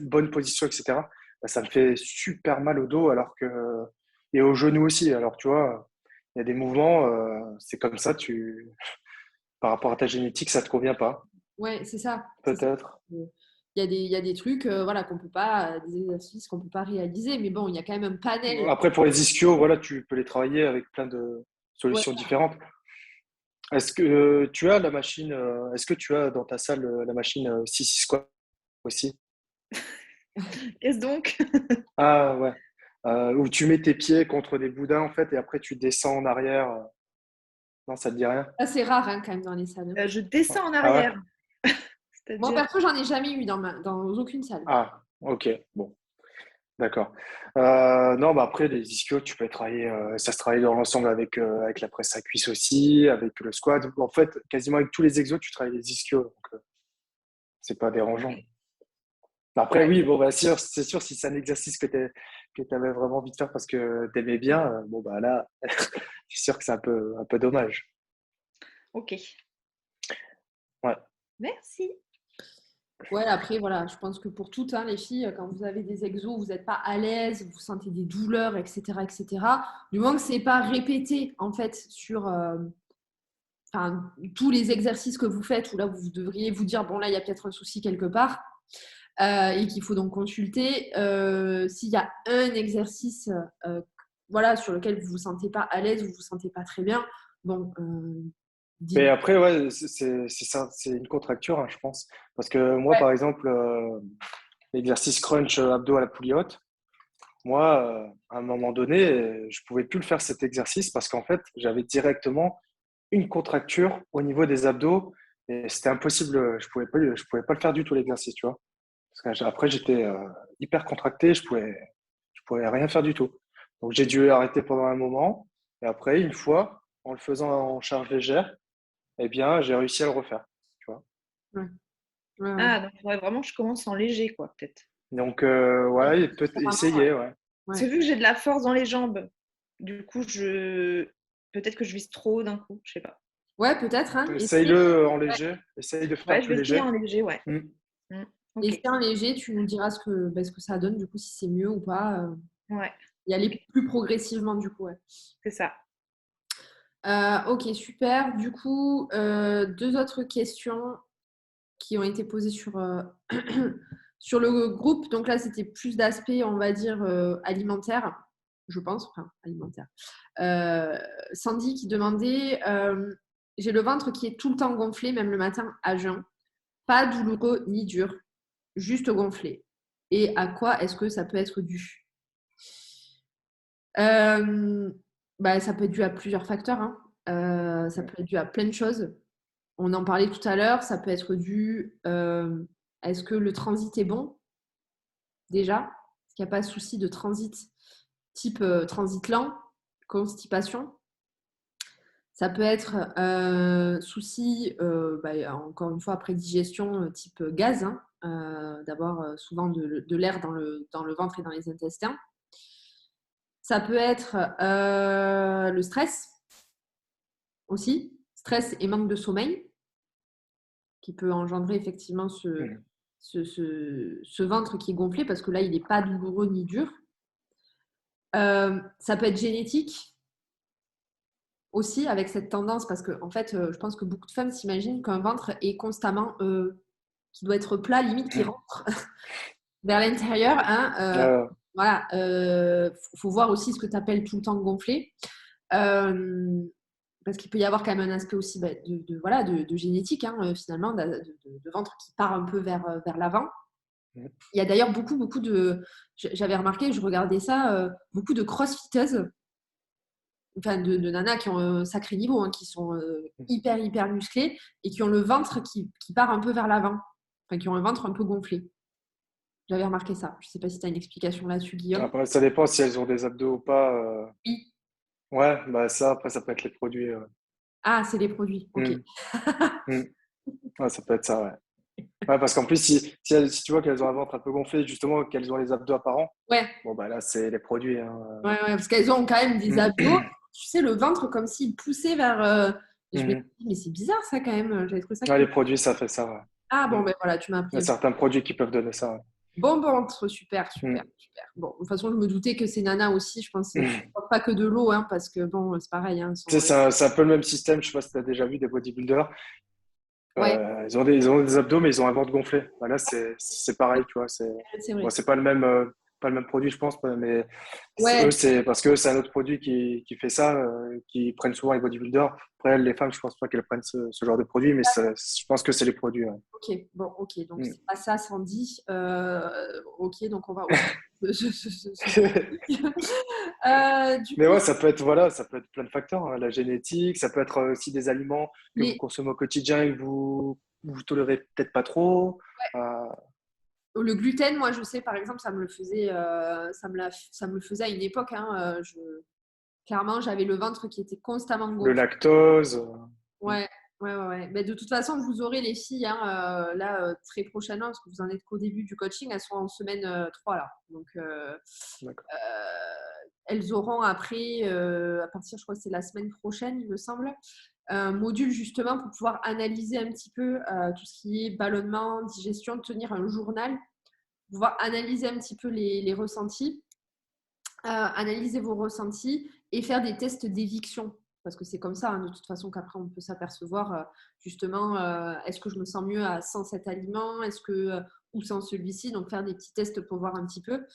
bonne position, etc., bah, ça me fait super mal au dos et aux genoux aussi. Alors, tu vois, il y a des mouvements, c'est comme ça, par rapport à ta génétique, ça te convient pas, Ouais, c'est ça. C'est ça. peut-être. Il y a des trucs voilà, qu'on peut pas, des exercices qu'on peut pas réaliser. Mais bon, il y a quand même un panel. Après, pour les ischios, voilà, tu peux les travailler avec plein de Ouais. solutions différentes. Est-ce que tu as la machine, est-ce que tu as dans ta salle la machine 6 squat aussi? Qu'est-ce donc? Ah ouais. Où tu mets tes pieds contre des boudins en fait et après tu descends en arrière. Non, ça te dit rien? Ça, c'est rare hein, quand même dans les salles. Je descends en Ah ouais? arrière. Moi, C'est-à-dire, perso, j'en ai jamais eu dans aucune salle. Ah, ok, bon, d'accord. Non, bah après, les ischios, tu peux travailler, ça se travaille dans l'ensemble avec la presse à cuisse aussi, avec le squat. En fait, quasiment avec tous les exos, tu travailles les ischios, donc c'est pas dérangeant. Après, ouais, oui, bon, bah, c'est sûr, si c'est un exercice que tu avais vraiment envie de faire parce que tu aimais bien, bon, bah là, c'est sûr que c'est un peu dommage. ok. Ouais. Merci. Ouais, après, voilà, je pense que pour toutes hein, les filles, quand vous avez des exos, vous n'êtes pas à l'aise, vous sentez des douleurs, etc., du moment que c'est pas répété, en fait, sur tous les exercices que vous faites, où là, vous devriez vous dire, bon, là, il y a peut-être un souci quelque part, et qu'il faut donc consulter. S'il y a un exercice voilà, sur lequel vous ne vous sentez pas à l'aise, vous ne vous sentez pas très bien, bon, Mais dites. après, ouais, c'est ça, c'est une contracture, hein, je pense. Parce que moi, Ouais, par exemple, l'exercice crunch abdos à la poulie haute, moi, à un moment donné, je pouvais plus le faire cet exercice parce qu'en fait, j'avais directement une contracture au niveau des abdos et c'était impossible. Je pouvais pas le faire du tout l'exercice, tu vois. Parce qu'après, j'étais hyper contracté, je pouvais rien faire du tout. Donc, j'ai dû arrêter pendant un moment et après, une fois, en le faisant en charge légère, eh bien, j'ai réussi à le refaire, tu vois. ouais, ouais, ouais. Ah, donc il faudrait vraiment que je commence en léger, quoi, peut-être. Donc, Ouais, voilà, il peut apparemment, essayer, ouais. Parce que ouais. vu que j'ai de la force dans les jambes, du coup, peut-être que je vise trop haut d'un coup, je sais pas. Ouais, peut-être. Hein. Essaye-le en léger, essaye de faire Ouais, je plus vais essayer léger. en léger, ouais. Mm. Mm. Ok, Essaye en léger, tu nous diras ce que ça donne, du coup, si c'est mieux ou pas. ouais, Y ok, aller plus progressivement, du coup. Ouais. c'est ça. Ok, super. Du coup, deux autres questions qui ont été posées sur le groupe. Donc là, c'était plus d'aspect, on va dire, alimentaire, je pense. Enfin, alimentaire. Sandy qui demandait, j'ai le ventre qui est tout le temps gonflé, même le matin à jeun. Pas douloureux ni dur, juste gonflé. Et à quoi est-ce que ça peut être dû? Euh, Ça peut être dû à plusieurs facteurs. Hein. Ça peut être dû à plein de choses. On en parlait tout à l'heure, ça peut être dû à est-ce que le transit est bon déjà? Est-ce qu'il n'y a pas de souci de transit type transit lent, constipation? Ça peut être souci, encore une fois, après digestion type gaz, hein, d'avoir souvent de l'air dans le ventre et dans les intestins. Ça peut être le stress aussi, stress et manque de sommeil, qui peut engendrer effectivement Mm. ce ventre qui est gonflé parce que là, il n'est pas douloureux ni dur. Ça peut être génétique aussi avec cette tendance parce que, en fait, je pense que beaucoup de femmes s'imaginent qu'un ventre est constamment, qui doit être plat, limite qui rentre vers l'intérieur. Hein, Euh, voilà, faut voir aussi ce que tu appelles tout le temps gonflé. Parce qu'il peut y avoir quand même un aspect aussi voilà, de génétique, hein, finalement, de ventre qui part un peu vers l'avant. mm. Il y a d'ailleurs beaucoup de. J'avais remarqué, je regardais ça, beaucoup de crossfiteuses, enfin de nanas qui ont un sacré niveau, hein, qui sont hyper musclées et qui ont le ventre qui part un peu vers l'avant. Enfin, qui ont un ventre un peu gonflé. J'avais remarqué ça. Je ne sais pas si tu as une explication là-dessus, Guillaume. Après, ça dépend si elles ont des abdos ou pas. Oui. Ouais, bah ça, après, ça peut être les produits. Ah, c'est les produits. Ok. Hmm, hmm. Ouais, ça peut être ça, ouais. Ouais, parce qu'en plus, si tu vois qu'elles ont un ventre un peu gonflé, justement, qu'elles ont les abdos apparents, Ouais. bon, bah là, c'est les produits. Hein. Ouais, parce qu'elles ont quand même des abdos. Tu sais, le ventre comme s'il poussait vers. Et je me Mhm. dis, mais c'est bizarre ça quand même. J'avais trouvé ça Ouais, curieux. les produits, ça fait ça, ouais. Ah bon, Hmm. ben voilà, tu m'as Il y a appris. certains produits qui peuvent donner ça, ouais. Bon ventre, super, super, Hmm. super. Bon, de toute façon, je me doutais que ces nanas aussi, je pense, Hmm. pas que de l'eau, hein, parce que bon, c'est pareil. Hein, Tu sais, c'est un peu le même système. Je sais pas si tu as déjà vu des bodybuilders. Ouais, Ils ont des abdos, mais ils ont un ventre gonflé. Bah, là, c'est pareil, tu vois. c'est Bon, vrai. c'est pas le même produit, je pense, mais Ouais, eux, c'est parce que c'est un autre produit qui fait ça, qui prennent souvent les bodybuilders. Après, les femmes, je pense pas qu'elles prennent ce genre de produit, mais je pense que c'est les produits. Ouais. ok, bon, ok, donc Mm. c'est pas ça, Sandy. Ok, donc on va oublier du Mais coup, ouais, ça peut être, voilà, ça peut être plein de facteurs, hein. La génétique, ça peut être aussi des aliments que vous les, consommez au quotidien et que vous tolérez peut-être pas trop. Euh, le gluten, moi, je sais, par exemple, ça me le faisait, ça me le faisait à une époque. Hein, clairement, j'avais le ventre qui était constamment le gonflé. lactose. Ouais, ouais. Mais de toute façon, vous aurez les filles hein, là très prochainement, parce que vous en êtes qu'au début du coaching, elles sont en semaine 3 là. Donc, D'accord. elles auront après, à partir, je crois que c'est la semaine prochaine, il me semble, un module justement pour pouvoir analyser un petit peu tout ce qui est ballonnement, digestion, tenir un journal, pouvoir analyser un petit peu les ressentis, analyser vos ressentis et faire des tests d'éviction. Parce que c'est comme ça, hein, de toute façon, qu'après on peut s'apercevoir justement, est-ce que je me sens mieux sans cet aliment, est-ce que ou sans celui-ci, donc faire des petits tests pour voir un petit peu.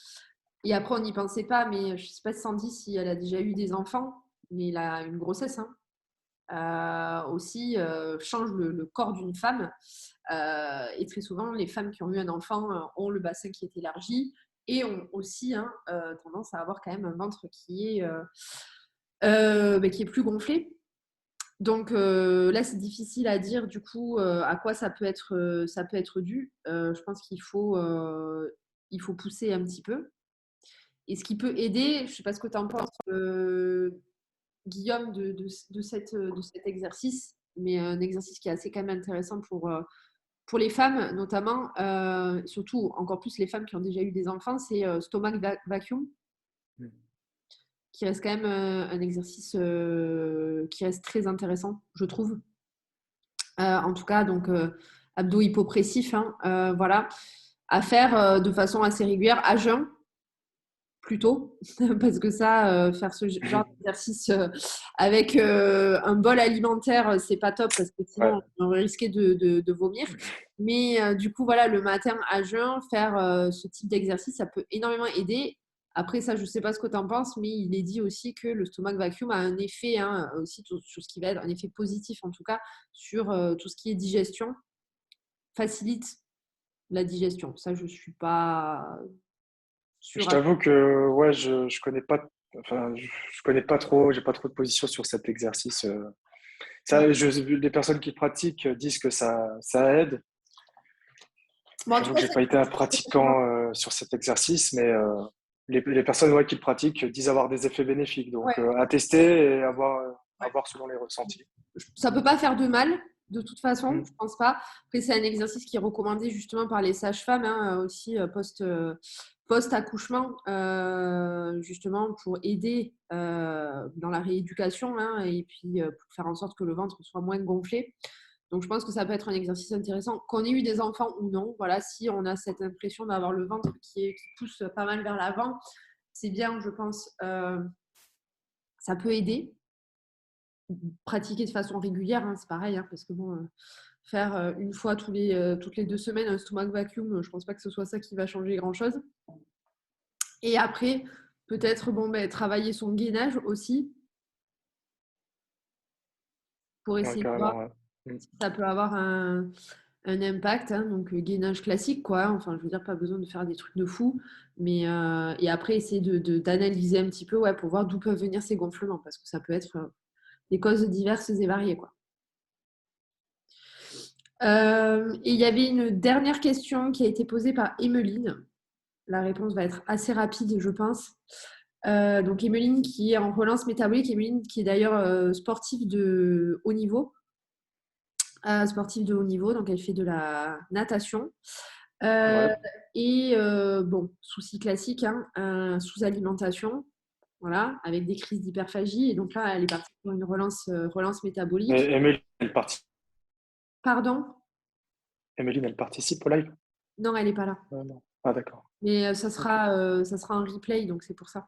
Et après, on n'y pensait pas, mais je ne sais pas Sandy si elle a déjà eu des enfants, mais elle a une grossesse. Hein. Aussi change le corps d'une femme. Et très souvent, les femmes qui ont eu un enfant ont le bassin qui est élargi et ont aussi hein, tendance à avoir quand même un ventre qui est plus gonflé. Donc là, c'est difficile à dire du coup à quoi ça peut être dû. Je pense il faut pousser un petit peu. Et ce qui peut aider, je ne sais pas ce que tu en penses, Guillaume, de cet exercice, mais un exercice qui est assez quand même intéressant pour les femmes, notamment, surtout encore plus les femmes qui ont déjà eu des enfants, c'est stomach vacuum, qui reste quand même un exercice qui reste très intéressant, je trouve. En tout cas, donc abdos hypopressifs, hein, voilà, à faire de façon assez régulière, à jeun, plutôt, parce que ça, faire ce genre d'exercice avec un bol alimentaire, c'est pas top parce que Ouais. sinon on risquait de vomir. Mais du coup, voilà, le matin à jeun, faire ce type d'exercice, ça peut énormément aider. Après, ça, je sais pas ce que tu en penses, mais il est dit aussi que le stomach vacuum a un effet hein, aussi sur ce qui va être un effet positif en tout cas sur tout ce qui est digestion, facilite la digestion. Ça, je suis pas Je sûre à t'avoue que ouais, je connais pas, enfin, je connais pas trop, j'ai pas trop de position sur cet exercice. ouais. Les personnes qui pratiquent disent que ça aide. Bon, en tout J'avoue que cas, j'ai pas été un pratiquant sur cet exercice, mais les personnes ouais, qui le pratiquent disent avoir des effets bénéfiques. Donc ouais. à tester et à Ouais. voir selon les ressentis. Ça peut pas faire de mal, de toute façon, Mm. je pense pas. Après, c'est un exercice qui est recommandé justement par les sages-femmes, hein, aussi post-accouchement, justement pour aider dans la rééducation hein, et puis pour faire en sorte que le ventre soit moins gonflé. Donc, je pense que ça peut être un exercice intéressant. Qu'on ait eu des enfants ou non, voilà, si on a cette impression d'avoir le ventre qui pousse pas mal vers l'avant, c'est bien, je pense, ça peut aider pratiquer de façon régulière, hein, c'est pareil, hein, parce que bon, faire une fois toutes les 2 semaines un stomach vacuum, je pense pas que ce soit ça qui va changer grand-chose. Et après, peut-être bon, travailler son gainage aussi pour Ouais, essayer de voir carrément, ouais. Mm. si ça peut avoir un impact. Hein, donc gainage classique, quoi. Hein, enfin, je veux dire, pas besoin de faire des trucs de fou, mais et après essayer d'analyser un petit peu, ouais, pour voir d'où peuvent venir ces gonflements, parce que ça peut être des causes diverses et variées, quoi. Et il y avait une dernière question qui a été posée par Emeline. La réponse va être assez rapide, je pense. Donc, Emeline qui est en relance métabolique, Emeline qui est d'ailleurs sportive de haut niveau. Sportive de haut niveau, donc elle fait de la natation. Ouais. Et bon, souci classique, hein, sous-alimentation, voilà, avec des crises d'hyperphagie. Et donc là, elle est partie pour une relance métabolique. Mais Pardon? Emeline, elle participe au live? Non, elle n'est pas là. Non. Ah, d'accord. Mais Ok. ça sera un replay, donc c'est pour ça.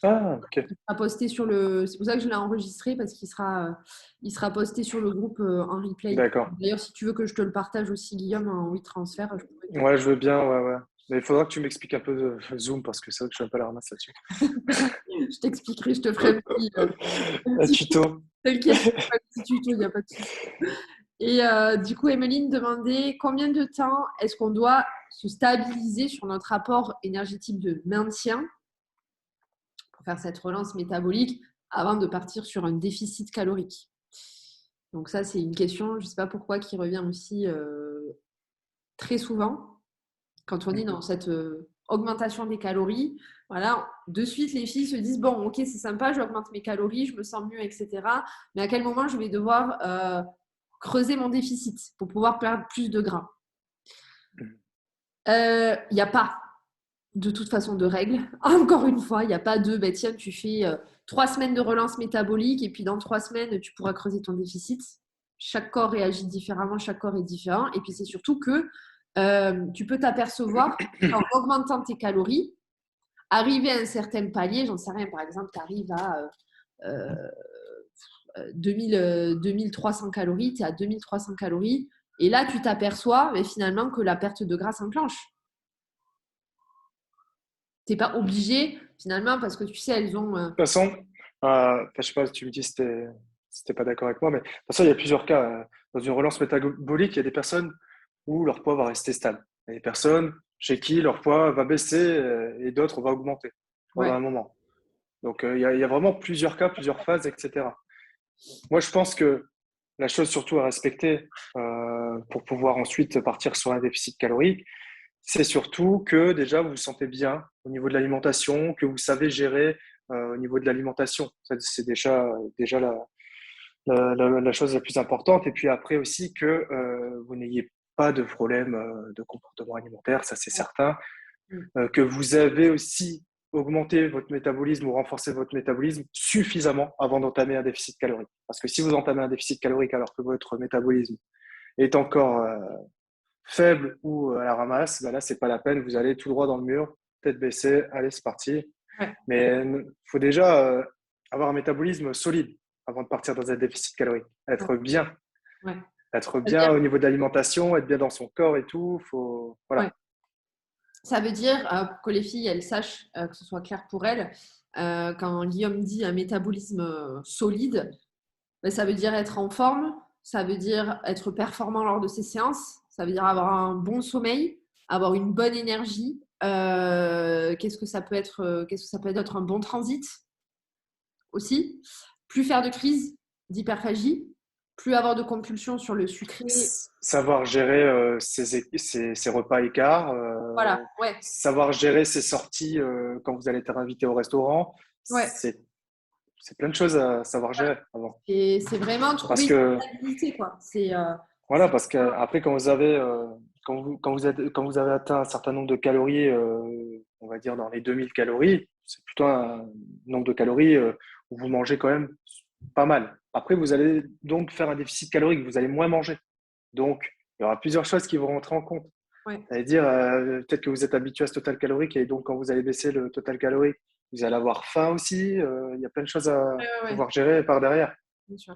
Ah, ok. Il sera posté sur c'est pour ça que je l'ai enregistré, parce il sera posté sur le groupe en replay. D'accord. D'ailleurs, si tu veux que je te le partage aussi, Guillaume, en WeTransfer, je pourrais Ouais, je veux bien, ouais. Mais il faudra que tu m'expliques un peu de Zoom parce que c'est vrai que je suis un peu à la ramasse là-dessus. je t'expliquerai, je te ferai un Un petit tuto. t'inquiète, pas de petit tuto, il n'y a pas de souci. Et du coup, Emeline demandait combien de temps est-ce qu'on doit se stabiliser sur notre apport énergétique de maintien pour faire cette relance métabolique avant de partir sur un déficit calorique. Donc ça, c'est une question, je ne sais pas pourquoi, qui revient aussi très souvent quand on est dans cette augmentation des calories. Voilà, de suite, les filles se disent, bon, ok, c'est sympa, j'augmente mes calories, je me sens mieux, etc. Mais à quel moment je vais devoir creuser mon déficit pour pouvoir perdre plus de gras? Il n'y a pas de toute façon de règle. Encore une fois, il n'y a pas de, bah, tiens, tu fais 3 semaines de relance métabolique et puis dans 3 semaines, tu pourras creuser ton déficit. Chaque corps réagit différemment, chaque corps est différent. Et puis c'est surtout que tu peux t'apercevoir en augmentant tes calories, arriver à un certain palier, j'en sais rien, par exemple, tu arrives à 2300 calories, tu es à 2300 calories, et là tu t'aperçois mais finalement que la perte de gras s'enclenche. Tu n'es pas obligé finalement parce que tu sais, elles ont... De toute façon, je sais pas si tu me dis si t'es pas d'accord avec moi, mais de toute façon, il y a plusieurs cas. Dans une relance métabolique, il y a des personnes où leur poids va rester stable. Il y a des personnes chez qui leur poids va baisser et d'autres va augmenter pendant Ouais, un moment. Donc, il y a vraiment plusieurs cas, plusieurs phases, etc. Moi, je pense que la chose surtout à respecter pour pouvoir ensuite partir sur un déficit calorique, c'est surtout que déjà vous vous sentez bien au niveau de l'alimentation, que vous savez gérer au niveau de l'alimentation. Ça, c'est déjà la chose la plus importante. Et puis après aussi que vous n'ayez pas de problème de comportement alimentaire, ça c'est certain. Que vous avez aussi augmenté votre métabolisme ou renforcé votre métabolisme suffisamment avant d'entamer un déficit calorique. Parce que si vous entamez un déficit calorique alors que votre métabolisme est encore faible ou à la ramasse, ben là, c'est pas la peine. Vous allez tout droit dans le mur, tête baissée, allez, c'est parti. ouais, Mais il faut déjà avoir un métabolisme solide avant de partir dans un déficit calorique. ouais, ouais. Être Ça veut dire, bien au niveau de l'alimentation, être bien dans son corps et tout. ouais. Voilà. Ça veut dire pour que les filles elles sachent, que ce soit clair pour elles, quand Guillaume dit un métabolisme solide, ben, ça veut dire être en forme, ça veut dire être performant lors de ses séances, ça veut dire avoir un bon sommeil, avoir une bonne énergie. Qu'est-ce que ça peut être qu'est-ce que ça peut être un bon transit aussi, plus faire de crise d'hyperphagie, plus avoir de compulsion sur le sucré. Savoir gérer ses repas écarts, Voilà, ouais, savoir gérer ses sorties quand vous allez être invité au restaurant, ouais. c'est plein de choses à savoir gérer avant. Et c'est vraiment Parce trouver une que stabilité, quoi. voilà, parce que après quand vous avez quand vous avez atteint un certain nombre de calories, on va dire dans les 2000 calories, c'est plutôt un nombre de calories où vous mangez quand même pas mal. Après, vous allez donc faire un déficit calorique, vous allez moins manger. Donc, il y aura plusieurs choses qui vont rentrer en compte. ouais, C'est-à-dire, peut-être que vous êtes habitué à ce total calorique et donc quand vous allez baisser le total calorique, vous allez avoir faim aussi. Il y a plein de choses à ouais, ouais, pouvoir gérer par derrière. bien sûr.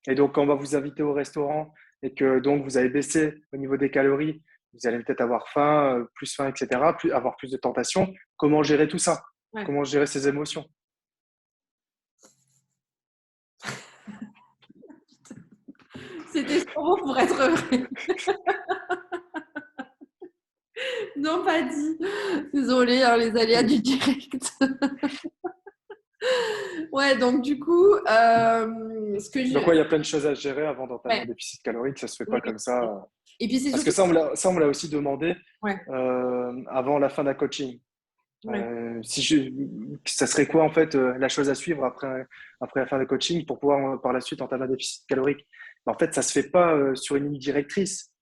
Et donc, quand on va vous inviter au restaurant et que donc vous avez baissé au niveau des calories, vous allez peut-être avoir faim, plus faim, etc., avoir plus de tentation. Comment gérer tout ça? Ouais. Comment gérer ces émotions? C'était trop beau pour être vrai. Non, pas dit. Désolée, hein, les aléas du direct. Ouais, donc du coup, ce que Donc, je... ouais, il y a plein de choses à gérer avant d'entamer un Ouais, déficit calorique. Ça se fait oui, pas comme ça. Et puis, c'est Parce que surtout… ça, on me l'a aussi demandé Ouais, avant la fin d'un coaching. ouais. Ça serait quoi en fait la chose à suivre après la fin de coaching pour pouvoir par la suite entamer un déficit calorique? Mais en fait, ça se fait pas sur une ligne directrice.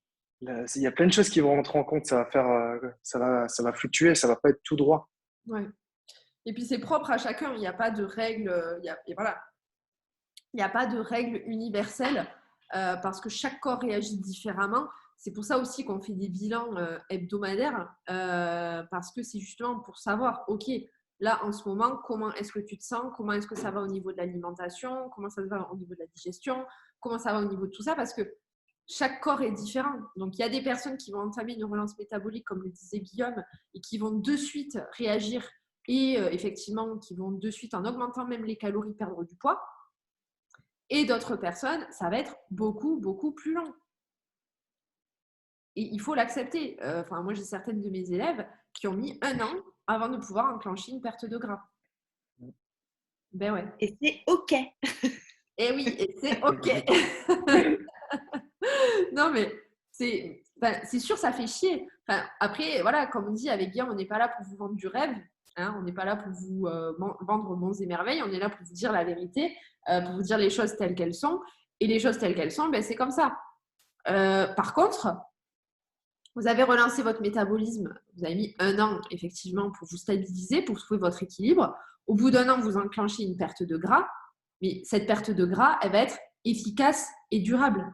Là, il y a plein de choses qui vont rentrer en compte. Ça va fluctuer, ça va pas être tout droit. Ouais. Et puis, c'est propre à chacun. Il n'y a pas de règle. Et voilà. Il n'y a pas de règle universelle parce que chaque corps réagit différemment. C'est pour ça aussi qu'on fait des bilans hebdomadaires parce que c'est justement pour savoir, OK, là en ce moment, comment est-ce que tu te sens? Comment est-ce que ça va au niveau de l'alimentation? Comment ça va au niveau de la digestion? Comment ça va au niveau de tout ça? Parce que chaque corps est différent. Donc, il y a des personnes qui vont entamer une relance métabolique, comme le disait Guillaume, et qui vont de suite réagir et effectivement, qui vont de suite, en augmentant même les calories, perdre du poids. Et d'autres personnes, ça va être beaucoup, beaucoup plus long. Et il faut l'accepter. Moi, j'ai certaines de mes élèves qui ont mis 1 an avant de pouvoir enclencher une perte de gras. Ben ouais. Et c'est OK. Et oui, et c'est OK. Non, mais c'est sûr, ça fait chier. Après, voilà, comme on dit avec Guillaume, on n'est pas là pour vous vendre du rêve. Hein, on n'est pas là pour vous vendre monts et merveilles. On est là pour vous dire la vérité, pour vous dire les choses telles qu'elles sont. Et les choses telles qu'elles sont, ben, c'est comme ça. Par contre, vous avez relancé votre métabolisme. Vous avez mis 1 an, effectivement, pour vous stabiliser, pour trouver votre équilibre. Au bout d'1 an, vous enclenchez une perte de gras. Mais cette perte de gras, elle va être efficace et durable.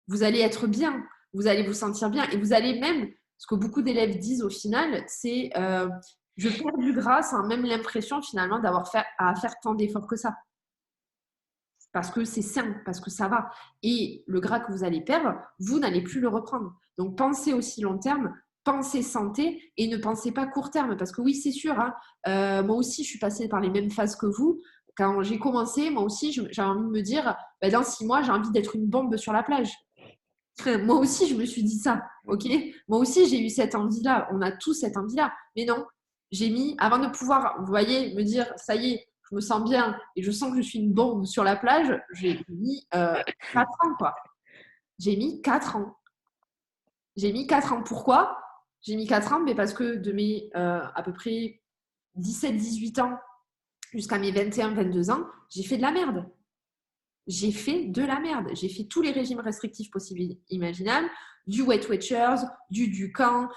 Vous allez être bien, vous allez vous sentir bien et vous allez même, ce que beaucoup d'élèves disent au final, c'est je perds du gras sans même l'impression finalement d'avoir à faire tant d'efforts que ça. Parce que c'est sain, parce que ça va. Et le gras que vous allez perdre, vous n'allez plus le reprendre. Donc pensez aussi long terme, pensez santé et ne pensez pas court terme. Parce que oui, c'est sûr, hein, moi aussi je suis passée par les mêmes phases que vous. Quand j'ai commencé, moi aussi j'ai envie de me dire, dans 6 mois, j'ai envie d'être une bombe sur la plage. Moi aussi, je me suis dit ça, ok? Moi aussi, j'ai eu cette envie-là. On a tous cette envie-là. Mais non, j'ai mis, avant de pouvoir, vous voyez, me dire, ça y est, je me sens bien et je sens que je suis une bombe sur la plage, j'ai mis 4 ans, quoi. J'ai mis 4 ans. J'ai mis 4 ans. Pourquoi? J'ai mis 4 ans, mais parce que de mes à peu près 17-18 ans jusqu'à mes 21-22 ans, j'ai fait de la merde. J'ai fait de la merde. J'ai fait tous les régimes restrictifs possibles et imaginables, du Weight Watchers, du camp,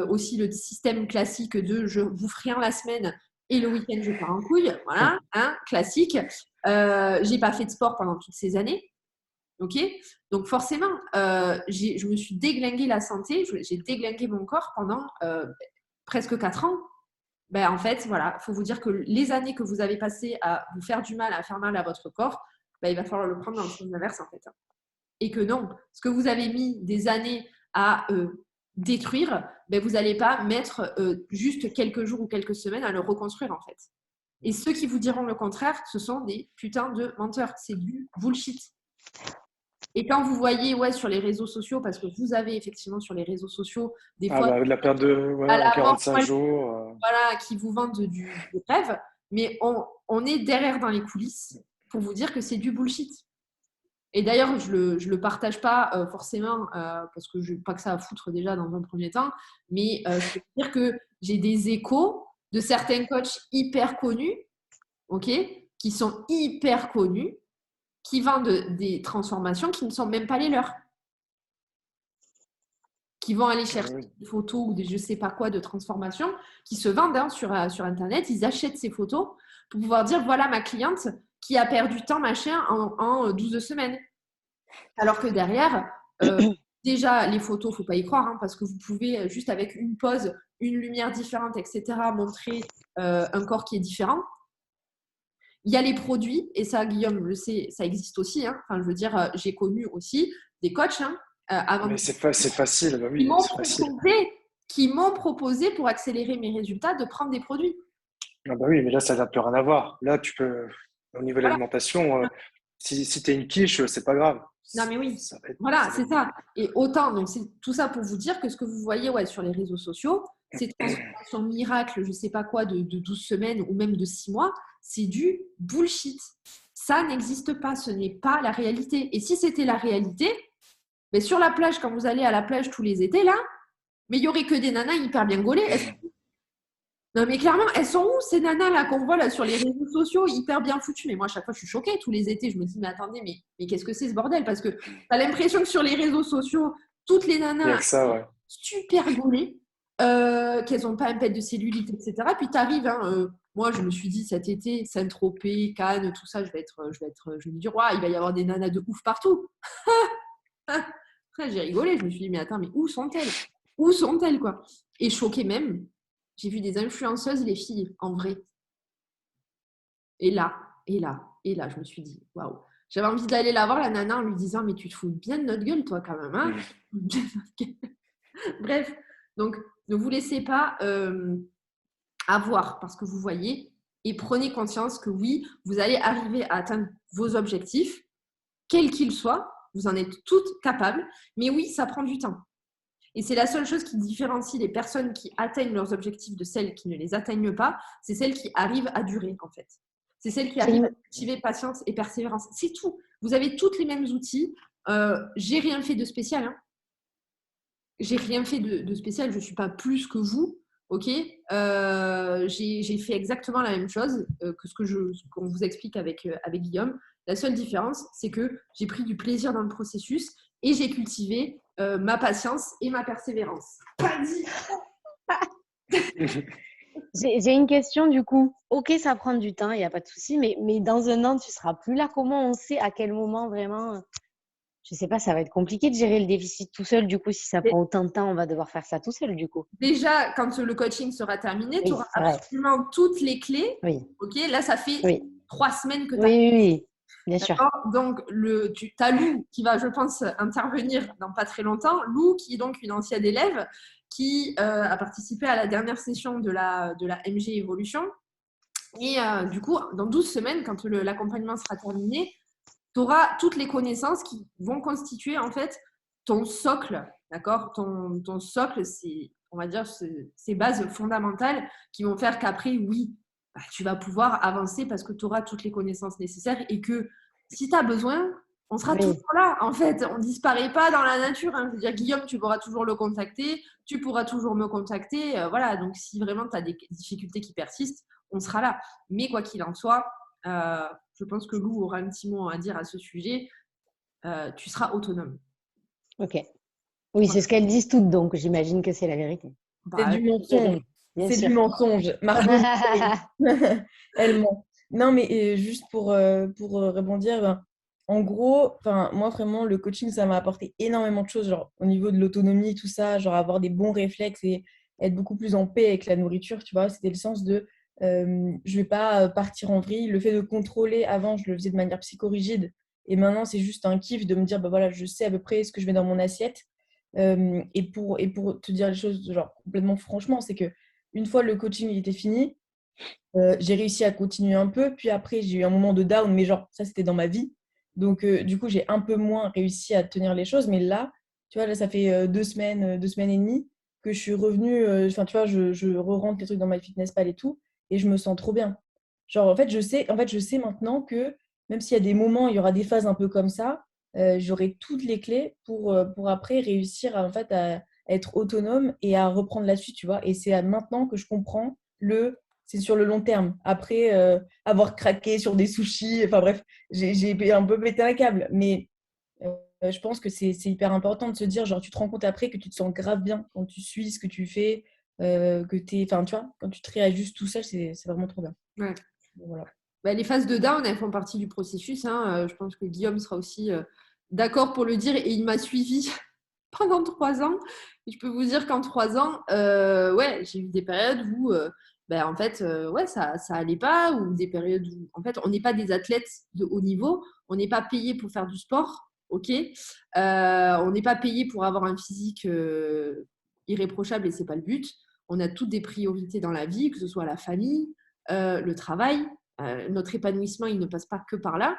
aussi le système classique de je bouffe rien la semaine et le week-end je pars en couille. Voilà, hein, classique. J'ai pas fait de sport pendant toutes ces années. Ok, donc forcément, je me suis déglingué la santé, j'ai déglingué mon corps pendant presque 4 ans. Ben, en fait, voilà, il faut vous dire que les années que vous avez passées à vous faire du mal, à faire mal à votre corps, ben, il va falloir le prendre dans le sens inverse, en fait. Et que non, ce que vous avez mis des années à détruire, ben, vous n'allez pas mettre juste quelques jours ou quelques semaines à le reconstruire, en fait. Et ceux qui vous diront le contraire, ce sont des putains de menteurs. C'est du bullshit. Et quand vous voyez sur les réseaux sociaux, parce que vous avez effectivement sur les réseaux sociaux des fois De la perte de à la en mort, 45 jours. voilà, qui vous vendent du rêve, mais on est derrière dans les coulisses pour vous dire que c'est du bullshit. Et d'ailleurs, je le partage pas forcément parce que je n'ai pas que ça à foutre déjà dans un premier temps, mais je veux dire que j'ai des échos de certains coachs hyper connus, ok, qui sont hyper connus, qui vendent des transformations qui ne sont même pas les leurs. Qui vont aller chercher des photos ou des je ne sais pas quoi de transformation, qui se vendent sur Internet. Ils achètent ces photos pour pouvoir dire voilà ma cliente qui a perdu tant machin en 12 semaines. Alors que derrière, déjà, les photos, il ne faut pas y croire hein, parce que vous pouvez, juste avec une pose, une lumière différente, etc., montrer un corps qui est différent. Il y a les produits, et ça, Guillaume le sait, ça existe aussi. Hein. Enfin, je veux dire, j'ai connu aussi des coachs avant Mais c'est facile, bah oui, c'est facile. Qui m'ont proposé pour accélérer mes résultats de prendre des produits. Ah bah oui, mais là, ça n'a plus rien à voir. Là, tu peux, au niveau de l'alimentation, si tu es une quiche, c'est pas grave. Non, mais oui, c'est ça. Et autant, donc c'est tout ça pour vous dire que ce que vous voyez sur les réseaux sociaux, ces transformations miracles, je ne sais pas quoi, de 12 semaines ou même de 6 mois, c'est du bullshit. Ça n'existe pas, ce n'est pas la réalité. Et si c'était la réalité, Mais sur la plage, quand vous allez à la plage tous les étés, là, mais il n'y aurait que des nanas hyper bien gaulées. Non, mais clairement, elles sont où ces nanas là qu'on voit là sur les réseaux sociaux hyper bien foutues? Mais moi, à chaque fois, je suis choquée. Tous les étés, je me dis, mais attendez, mais qu'est-ce que c'est ce bordel? Parce que tu as l'impression que sur les réseaux sociaux, toutes les Il n'y a nanas que ça, ouais. super gaulées, qu'elles n'ont pas un pet de cellulite, etc. Puis tu arrives, moi, je me suis dit cet été, Saint-Tropez, Cannes, tout ça, je me dis, ouais, il va y avoir des nanas de ouf partout. Après, j'ai rigolé. Je me suis dit, mais attends, mais où sont-elles? Où sont-elles, quoi? Et choquée même, j'ai vu des influenceuses, les filles, en vrai. Et là, je me suis dit, waouh. J'avais envie d'aller la voir, la nana, en lui disant, mais tu te fous bien de notre gueule, toi, quand même. Hein. Bref, donc, ne vous laissez pas avoir parce que vous voyez et prenez conscience que oui, vous allez arriver à atteindre vos objectifs, quels qu'ils soient. Vous en êtes toutes capables. Mais oui, ça prend du temps. Et c'est la seule chose qui différencie les personnes qui atteignent leurs objectifs de celles qui ne les atteignent pas, c'est celles qui arrivent à durer, en fait. C'est celles qui arrivent à cultiver patience et persévérance. C'est tout. Vous avez toutes les mêmes outils. J'ai rien fait de spécial. Hein. J'ai rien fait de spécial. Je ne suis pas plus que vous. Ok. J'ai fait exactement la même chose que qu'on vous explique avec Guillaume. La seule différence, c'est que j'ai pris du plaisir dans le processus et j'ai cultivé ma patience et ma persévérance. Pas dit. J'ai une question du coup. Ok, ça prend du temps, il n'y a pas de souci, mais dans un an, tu seras plus là. Comment on sait à quel moment vraiment je sais pas, ça va être compliqué de gérer le déficit tout seul. Du coup, si ça prend autant de temps, on va devoir faire ça tout seul du coup. Déjà, quand le coaching sera terminé, Oui, tu auras c'est vrai. absolument toutes les clés. Oui, Ok, là, ça fait oui, 3 semaines que tu as. oui, bien sûr. D'accord. Donc, tu as Lou qui va, je pense, intervenir dans pas très longtemps. Lou, qui est donc une ancienne élève, qui a participé à la dernière session de la MG Evolution. Et du coup, dans 12 semaines, quand l'accompagnement sera terminé, tu auras toutes les connaissances qui vont constituer en fait ton socle, d'accord? Ton socle, c'est, on va dire, ces bases fondamentales qui vont faire qu'après, oui, bah, tu vas pouvoir avancer parce que tu auras toutes les connaissances nécessaires et que si tu as besoin, on sera toujours là. En fait, on ne disparaît pas dans la nature. Hein. Je veux dire, Guillaume, tu pourras toujours le contacter, tu pourras toujours me contacter. Voilà, donc si vraiment tu as des difficultés qui persistent, on sera là. Mais quoi qu'il en soit, je pense que Lou aura un petit mot à dire à ce sujet. Tu seras autonome. Ok. Oui, c'est ce qu'elles disent toutes, donc j'imagine que c'est la vérité. C'est du mensonge. Bien C'est sûr. du mensonge. Margot, elle ment. Non, mais juste pour rebondir, ben, en gros, moi vraiment, le coaching, ça m'a apporté énormément de choses, genre au niveau de l'autonomie, tout ça, genre avoir des bons réflexes et être beaucoup plus en paix avec la nourriture, tu vois. C'était le sens de je vais pas partir en vrille. Le fait de contrôler, avant, je le faisais de manière psychorigide. Et maintenant, c'est juste un kiff de me dire, bah voilà, je sais à peu près ce que je mets dans mon assiette. Et pour te dire les choses genre complètement franchement, c'est que une fois le coaching il était fini, j'ai réussi à continuer un peu. Puis après, j'ai eu un moment de down, mais genre ça c'était dans ma vie. Donc du coup, j'ai un peu moins réussi à tenir les choses. Mais là, tu vois, là ça fait 2 semaines et demie que je suis revenue. Enfin, tu vois, je re-rentre les trucs dans MyFitnessPal et tout, et je me sens trop bien. Genre en fait, je sais maintenant que même s'il y a des moments, il y aura des phases un peu comme ça, j'aurai toutes les clés pour après réussir à, en fait, à être autonome et à reprendre la suite, tu vois. Et c'est maintenant que je comprends c'est sur le long terme. Après avoir craqué sur des sushis, enfin bref, j'ai un peu pété un câble. Mais je pense que c'est hyper important de se dire, genre, tu te rends compte après que tu te sens grave bien quand tu suis ce que tu fais, enfin, tu vois, quand tu te réajustes tout seul, c'est vraiment trop bien. Ouais. Voilà. Bah, les phases de down, elles font partie du processus. Hein. Je pense que Guillaume sera aussi d'accord pour le dire et il m'a suivi pendant 3 ans. Et je peux vous dire qu'en 3 ans, ouais, j'ai eu des périodes où, en fait, ouais, ça allait pas, ou des périodes où, en fait, on n'est pas des athlètes de haut niveau, on n'est pas payé pour faire du sport, ok. On n'est pas payé pour avoir un physique irréprochable et c'est pas le but. On a toutes des priorités dans la vie, que ce soit la famille, le travail, notre épanouissement, il ne passe pas que par là.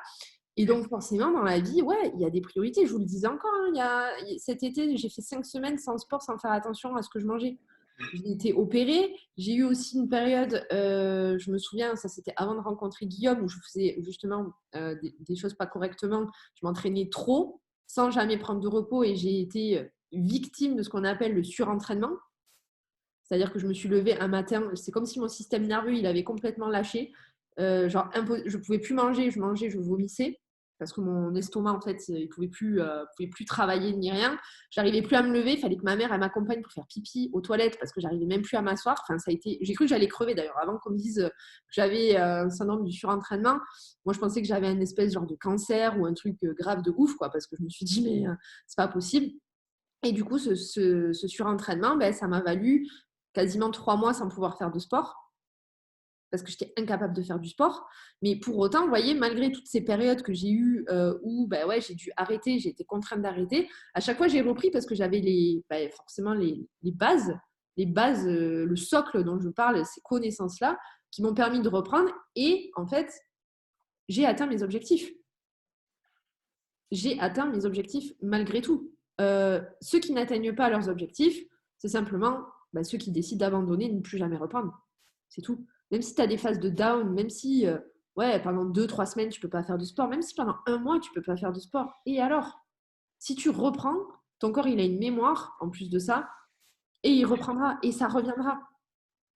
Et donc, forcément, dans la vie, ouais, il y a des priorités. Je vous le disais encore, hein, cet été, j'ai fait 5 semaines sans sport, sans faire attention à ce que je mangeais. J'ai été opérée. J'ai eu aussi une période, je me souviens, ça c'était avant de rencontrer Guillaume, où je faisais justement des choses pas correctement. Je m'entraînais trop. sans jamais prendre de repos et j'ai été victime de ce qu'on appelle le surentraînement. C'est-à-dire que je me suis levée un matin, c'est comme si mon système nerveux, il avait complètement lâché. Je ne pouvais plus manger, je vomissais parce que mon estomac, en fait, il ne pouvait plus travailler ni rien. J'arrivais plus à me lever, il fallait que ma mère elle m'accompagne pour faire pipi aux toilettes parce que j'arrivais même plus à m'asseoir. Enfin, j'ai cru que j'allais crever d'ailleurs. Avant qu'on me dise que j'avais un syndrome du surentraînement, moi je pensais que j'avais un espèce genre de cancer ou un truc grave de ouf, quoi, parce que je me suis dit, mais c'est pas possible. Et du coup, ce surentraînement, ça m'a valu quasiment 3 mois sans pouvoir faire de sport parce que j'étais incapable de faire du sport. Mais pour autant, vous voyez, malgré toutes ces périodes que j'ai eues où j'ai dû arrêter, j'ai été contrainte d'arrêter, à chaque fois, j'ai repris parce que j'avais forcément les bases, le socle dont je parle, ces connaissances-là, qui m'ont permis de reprendre. Et en fait, j'ai atteint mes objectifs. J'ai atteint mes objectifs malgré tout. Ceux qui n'atteignent pas leurs objectifs, c'est simplement ceux qui décident d'abandonner et de ne plus jamais reprendre. C'est tout. Même si tu as des phases de down, même si pendant 2-3 semaines, tu ne peux pas faire de sport, même si pendant 1 mois, tu ne peux pas faire de sport. Et alors, si tu reprends, ton corps, il a une mémoire en plus de ça, et il reprendra, et ça reviendra.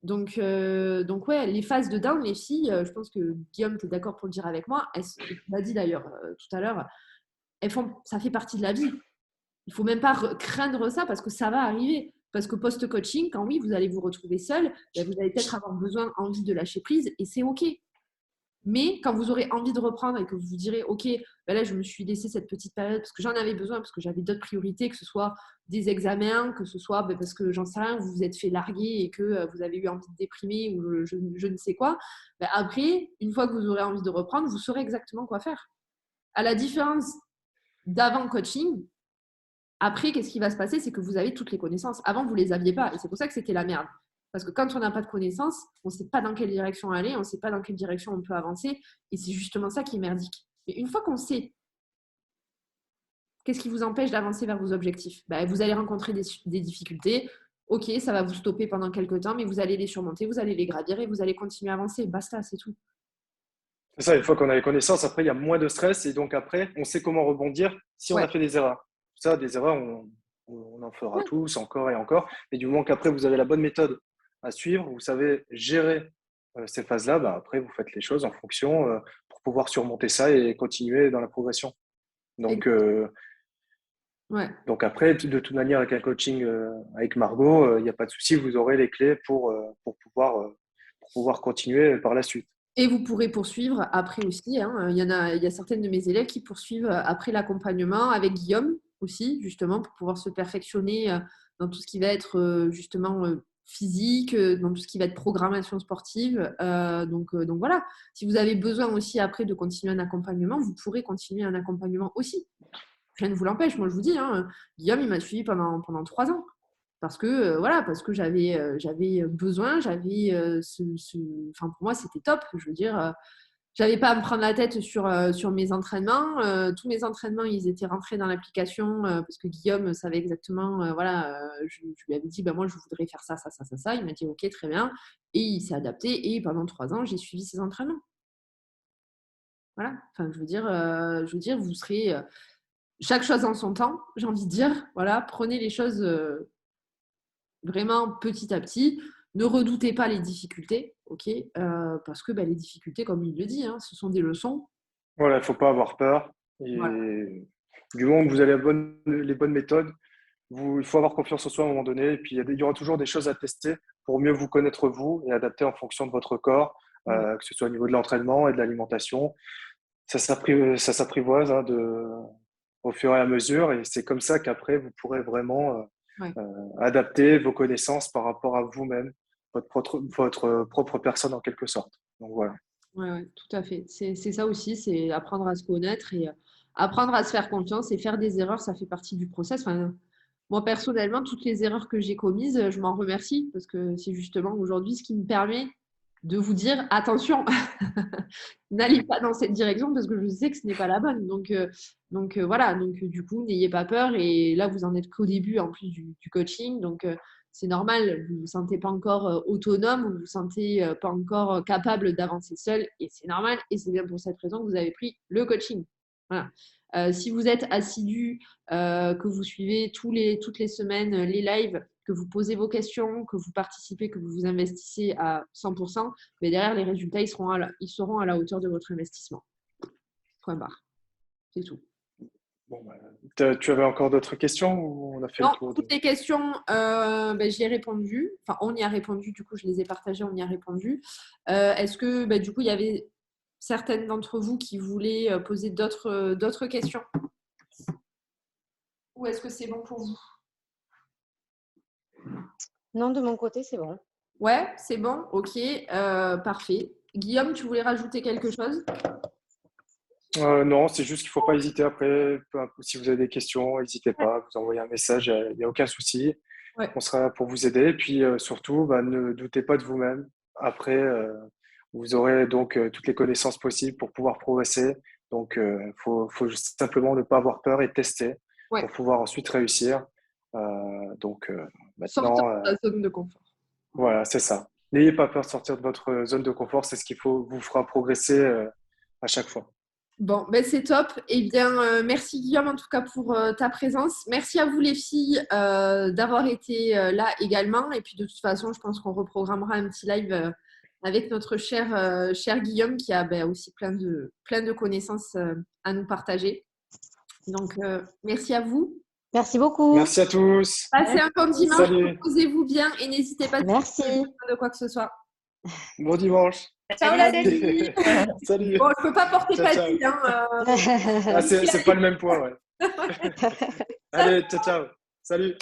Donc les phases de down, les filles, je pense que Guillaume, tu es d'accord pour le dire avec moi, tu l'as dit d'ailleurs tout à l'heure, ça fait partie de la vie. Il ne faut même pas craindre ça parce que ça va arriver. Parce que post-coaching, quand oui, vous allez vous retrouver seul, vous allez peut-être avoir envie de lâcher prise et c'est OK. Mais quand vous aurez envie de reprendre et que vous vous direz OK, là, je me suis laissé cette petite période parce que j'en avais besoin, parce que j'avais d'autres priorités, que ce soit des examens, que ce soit parce que j'en sais rien, vous vous êtes fait larguer et que vous avez eu envie de déprimer ou je ne sais quoi. Après, une fois que vous aurez envie de reprendre, vous saurez exactement quoi faire. À la différence d'avant coaching, après, qu'est-ce qui va se passer? C'est que vous avez toutes les connaissances. Avant, vous ne les aviez pas. Et c'est pour ça que c'était la merde. Parce que quand on n'a pas de connaissances, on ne sait pas dans quelle direction aller, on ne sait pas dans quelle direction on peut avancer. Et c'est justement ça qui est merdique. Mais une fois qu'on sait, qu'est-ce qui vous empêche d'avancer vers vos objectifs? Vous allez rencontrer des difficultés. OK, ça va vous stopper pendant quelques temps, mais vous allez les surmonter, vous allez les gravir et vous allez continuer à avancer. Basta, c'est tout. C'est ça, une fois qu'on a les connaissances, après, il y a moins de stress et donc après, on sait comment rebondir si on a fait des erreurs. Ça, des erreurs, on en fera tous encore et encore. Mais du moment qu'après, vous avez la bonne méthode à suivre, vous savez gérer ces phases-là, après, vous faites les choses en fonction pour pouvoir surmonter ça et continuer dans la progression. Donc après, de toute manière, avec un coaching avec Margot, il n'y a pas de souci, vous aurez les clés pour pouvoir continuer par la suite. Et vous pourrez poursuivre après aussi. Il y a certaines de mes élèves qui poursuivent après l'accompagnement avec Guillaume aussi, justement, pour pouvoir se perfectionner dans tout ce qui va être justement physique, dans tout ce qui va être programmation sportive. Donc voilà, si vous avez besoin aussi après de continuer un accompagnement, vous pourrez continuer un accompagnement aussi. Rien ne vous l'empêche. Moi, je vous dis, Guillaume, il m'a suivi pendant 3 ans. Parce que j'avais besoin, pour moi c'était top. Je veux dire, j'avais pas à me prendre la tête sur mes entraînements. Tous mes entraînements, ils étaient rentrés dans l'application parce que Guillaume savait exactement. Je lui avais dit, moi je voudrais faire ça, ça, ça, ça, ça. Il m'a dit, ok, très bien, et il s'est adapté. Et pendant 3 ans, j'ai suivi ses entraînements. Voilà. Enfin, je veux dire, vous serez chaque chose en son temps. J'ai envie de dire, voilà, prenez les choses. Vraiment petit à petit. Ne redoutez pas les difficultés, ok, parce que les difficultés, comme il le dit, ce sont des leçons. Voilà, il ne faut pas avoir peur. Et du moment que vous avez les bonnes méthodes, il faut avoir confiance en soi à un moment donné. Et puis, il y aura toujours des choses à tester pour mieux vous connaître vous et adapter en fonction de votre corps, que ce soit au niveau de l'entraînement et de l'alimentation. Ça s'apprivoise au fur et à mesure. Et c'est comme ça qu'après, vous pourrez vraiment adapter vos connaissances par rapport à vous-même, votre propre personne en quelque sorte. Donc voilà. Oui, tout à fait. C'est ça aussi, c'est apprendre à se connaître et apprendre à se faire confiance et faire des erreurs, ça fait partie du process. Enfin, moi, personnellement, toutes les erreurs que j'ai commises, je m'en remercie parce que c'est justement aujourd'hui ce qui me permet de vous dire attention, n'allez pas dans cette direction parce que je sais que ce n'est pas la bonne. Donc voilà, du coup, n'ayez pas peur. Et là, vous en êtes qu'au début en plus du coaching. Donc c'est normal, vous ne vous sentez pas encore autonome, vous ne vous sentez pas encore capable d'avancer seul. Et c'est normal. Et c'est bien pour cette raison que vous avez pris le coaching. Voilà. Si vous êtes assidu, que vous suivez toutes les semaines les lives, que vous posez vos questions, que vous participez, que vous vous investissez à 100%, mais derrière, les résultats, ils seront à la hauteur de votre investissement. Point barre. C'est tout. Bon, tu avais encore d'autres questions ou on a fait Non, le tour toutes les questions, j'y ai répondu. Enfin, on y a répondu. Du coup, je les ai partagées, on y a répondu. Est-ce que, du coup, il y avait certaines d'entre vous qui voulaient poser d'autres questions? Ou est-ce que c'est bon pour vous? Non, de mon côté, c'est bon. Ouais, c'est bon. Ok, parfait. Guillaume, tu voulais rajouter quelque chose? Non, c'est juste qu'il ne faut pas hésiter après. Si vous avez des questions, n'hésitez pas à vous envoyer un message, il n'y a aucun souci. Ouais. On sera là pour vous aider. Et puis surtout, ne doutez pas de vous-même. Après, vous aurez donc toutes les connaissances possibles pour pouvoir progresser. Donc, faut simplement ne pas avoir peur et tester pour pouvoir ensuite réussir. Sortez Maintenant, de la zone de confort. voilà, c'est ça. N'ayez pas peur de sortir de votre zone de confort. C'est ce qui vous fera progresser à chaque fois. Bon, c'est top. Eh bien, merci Guillaume en tout cas pour ta présence. Merci à vous les filles d'avoir été là également. Et puis de toute façon, je pense qu'on reprogrammera un petit live avec notre cher Guillaume qui a aussi plein de connaissances à nous partager. Donc, merci à vous. Merci beaucoup. Merci à tous. Passez un bon dimanche. Salut. Reposez-vous bien et n'hésitez pas Merci. de quoi que ce soit. Bon dimanche. Ciao la Céline. Salut. Bon, je peux pas porter Ciao, Patty. ciao. Hein, C'est pas le même poids, ouais. Allez, ciao, ciao. Salut.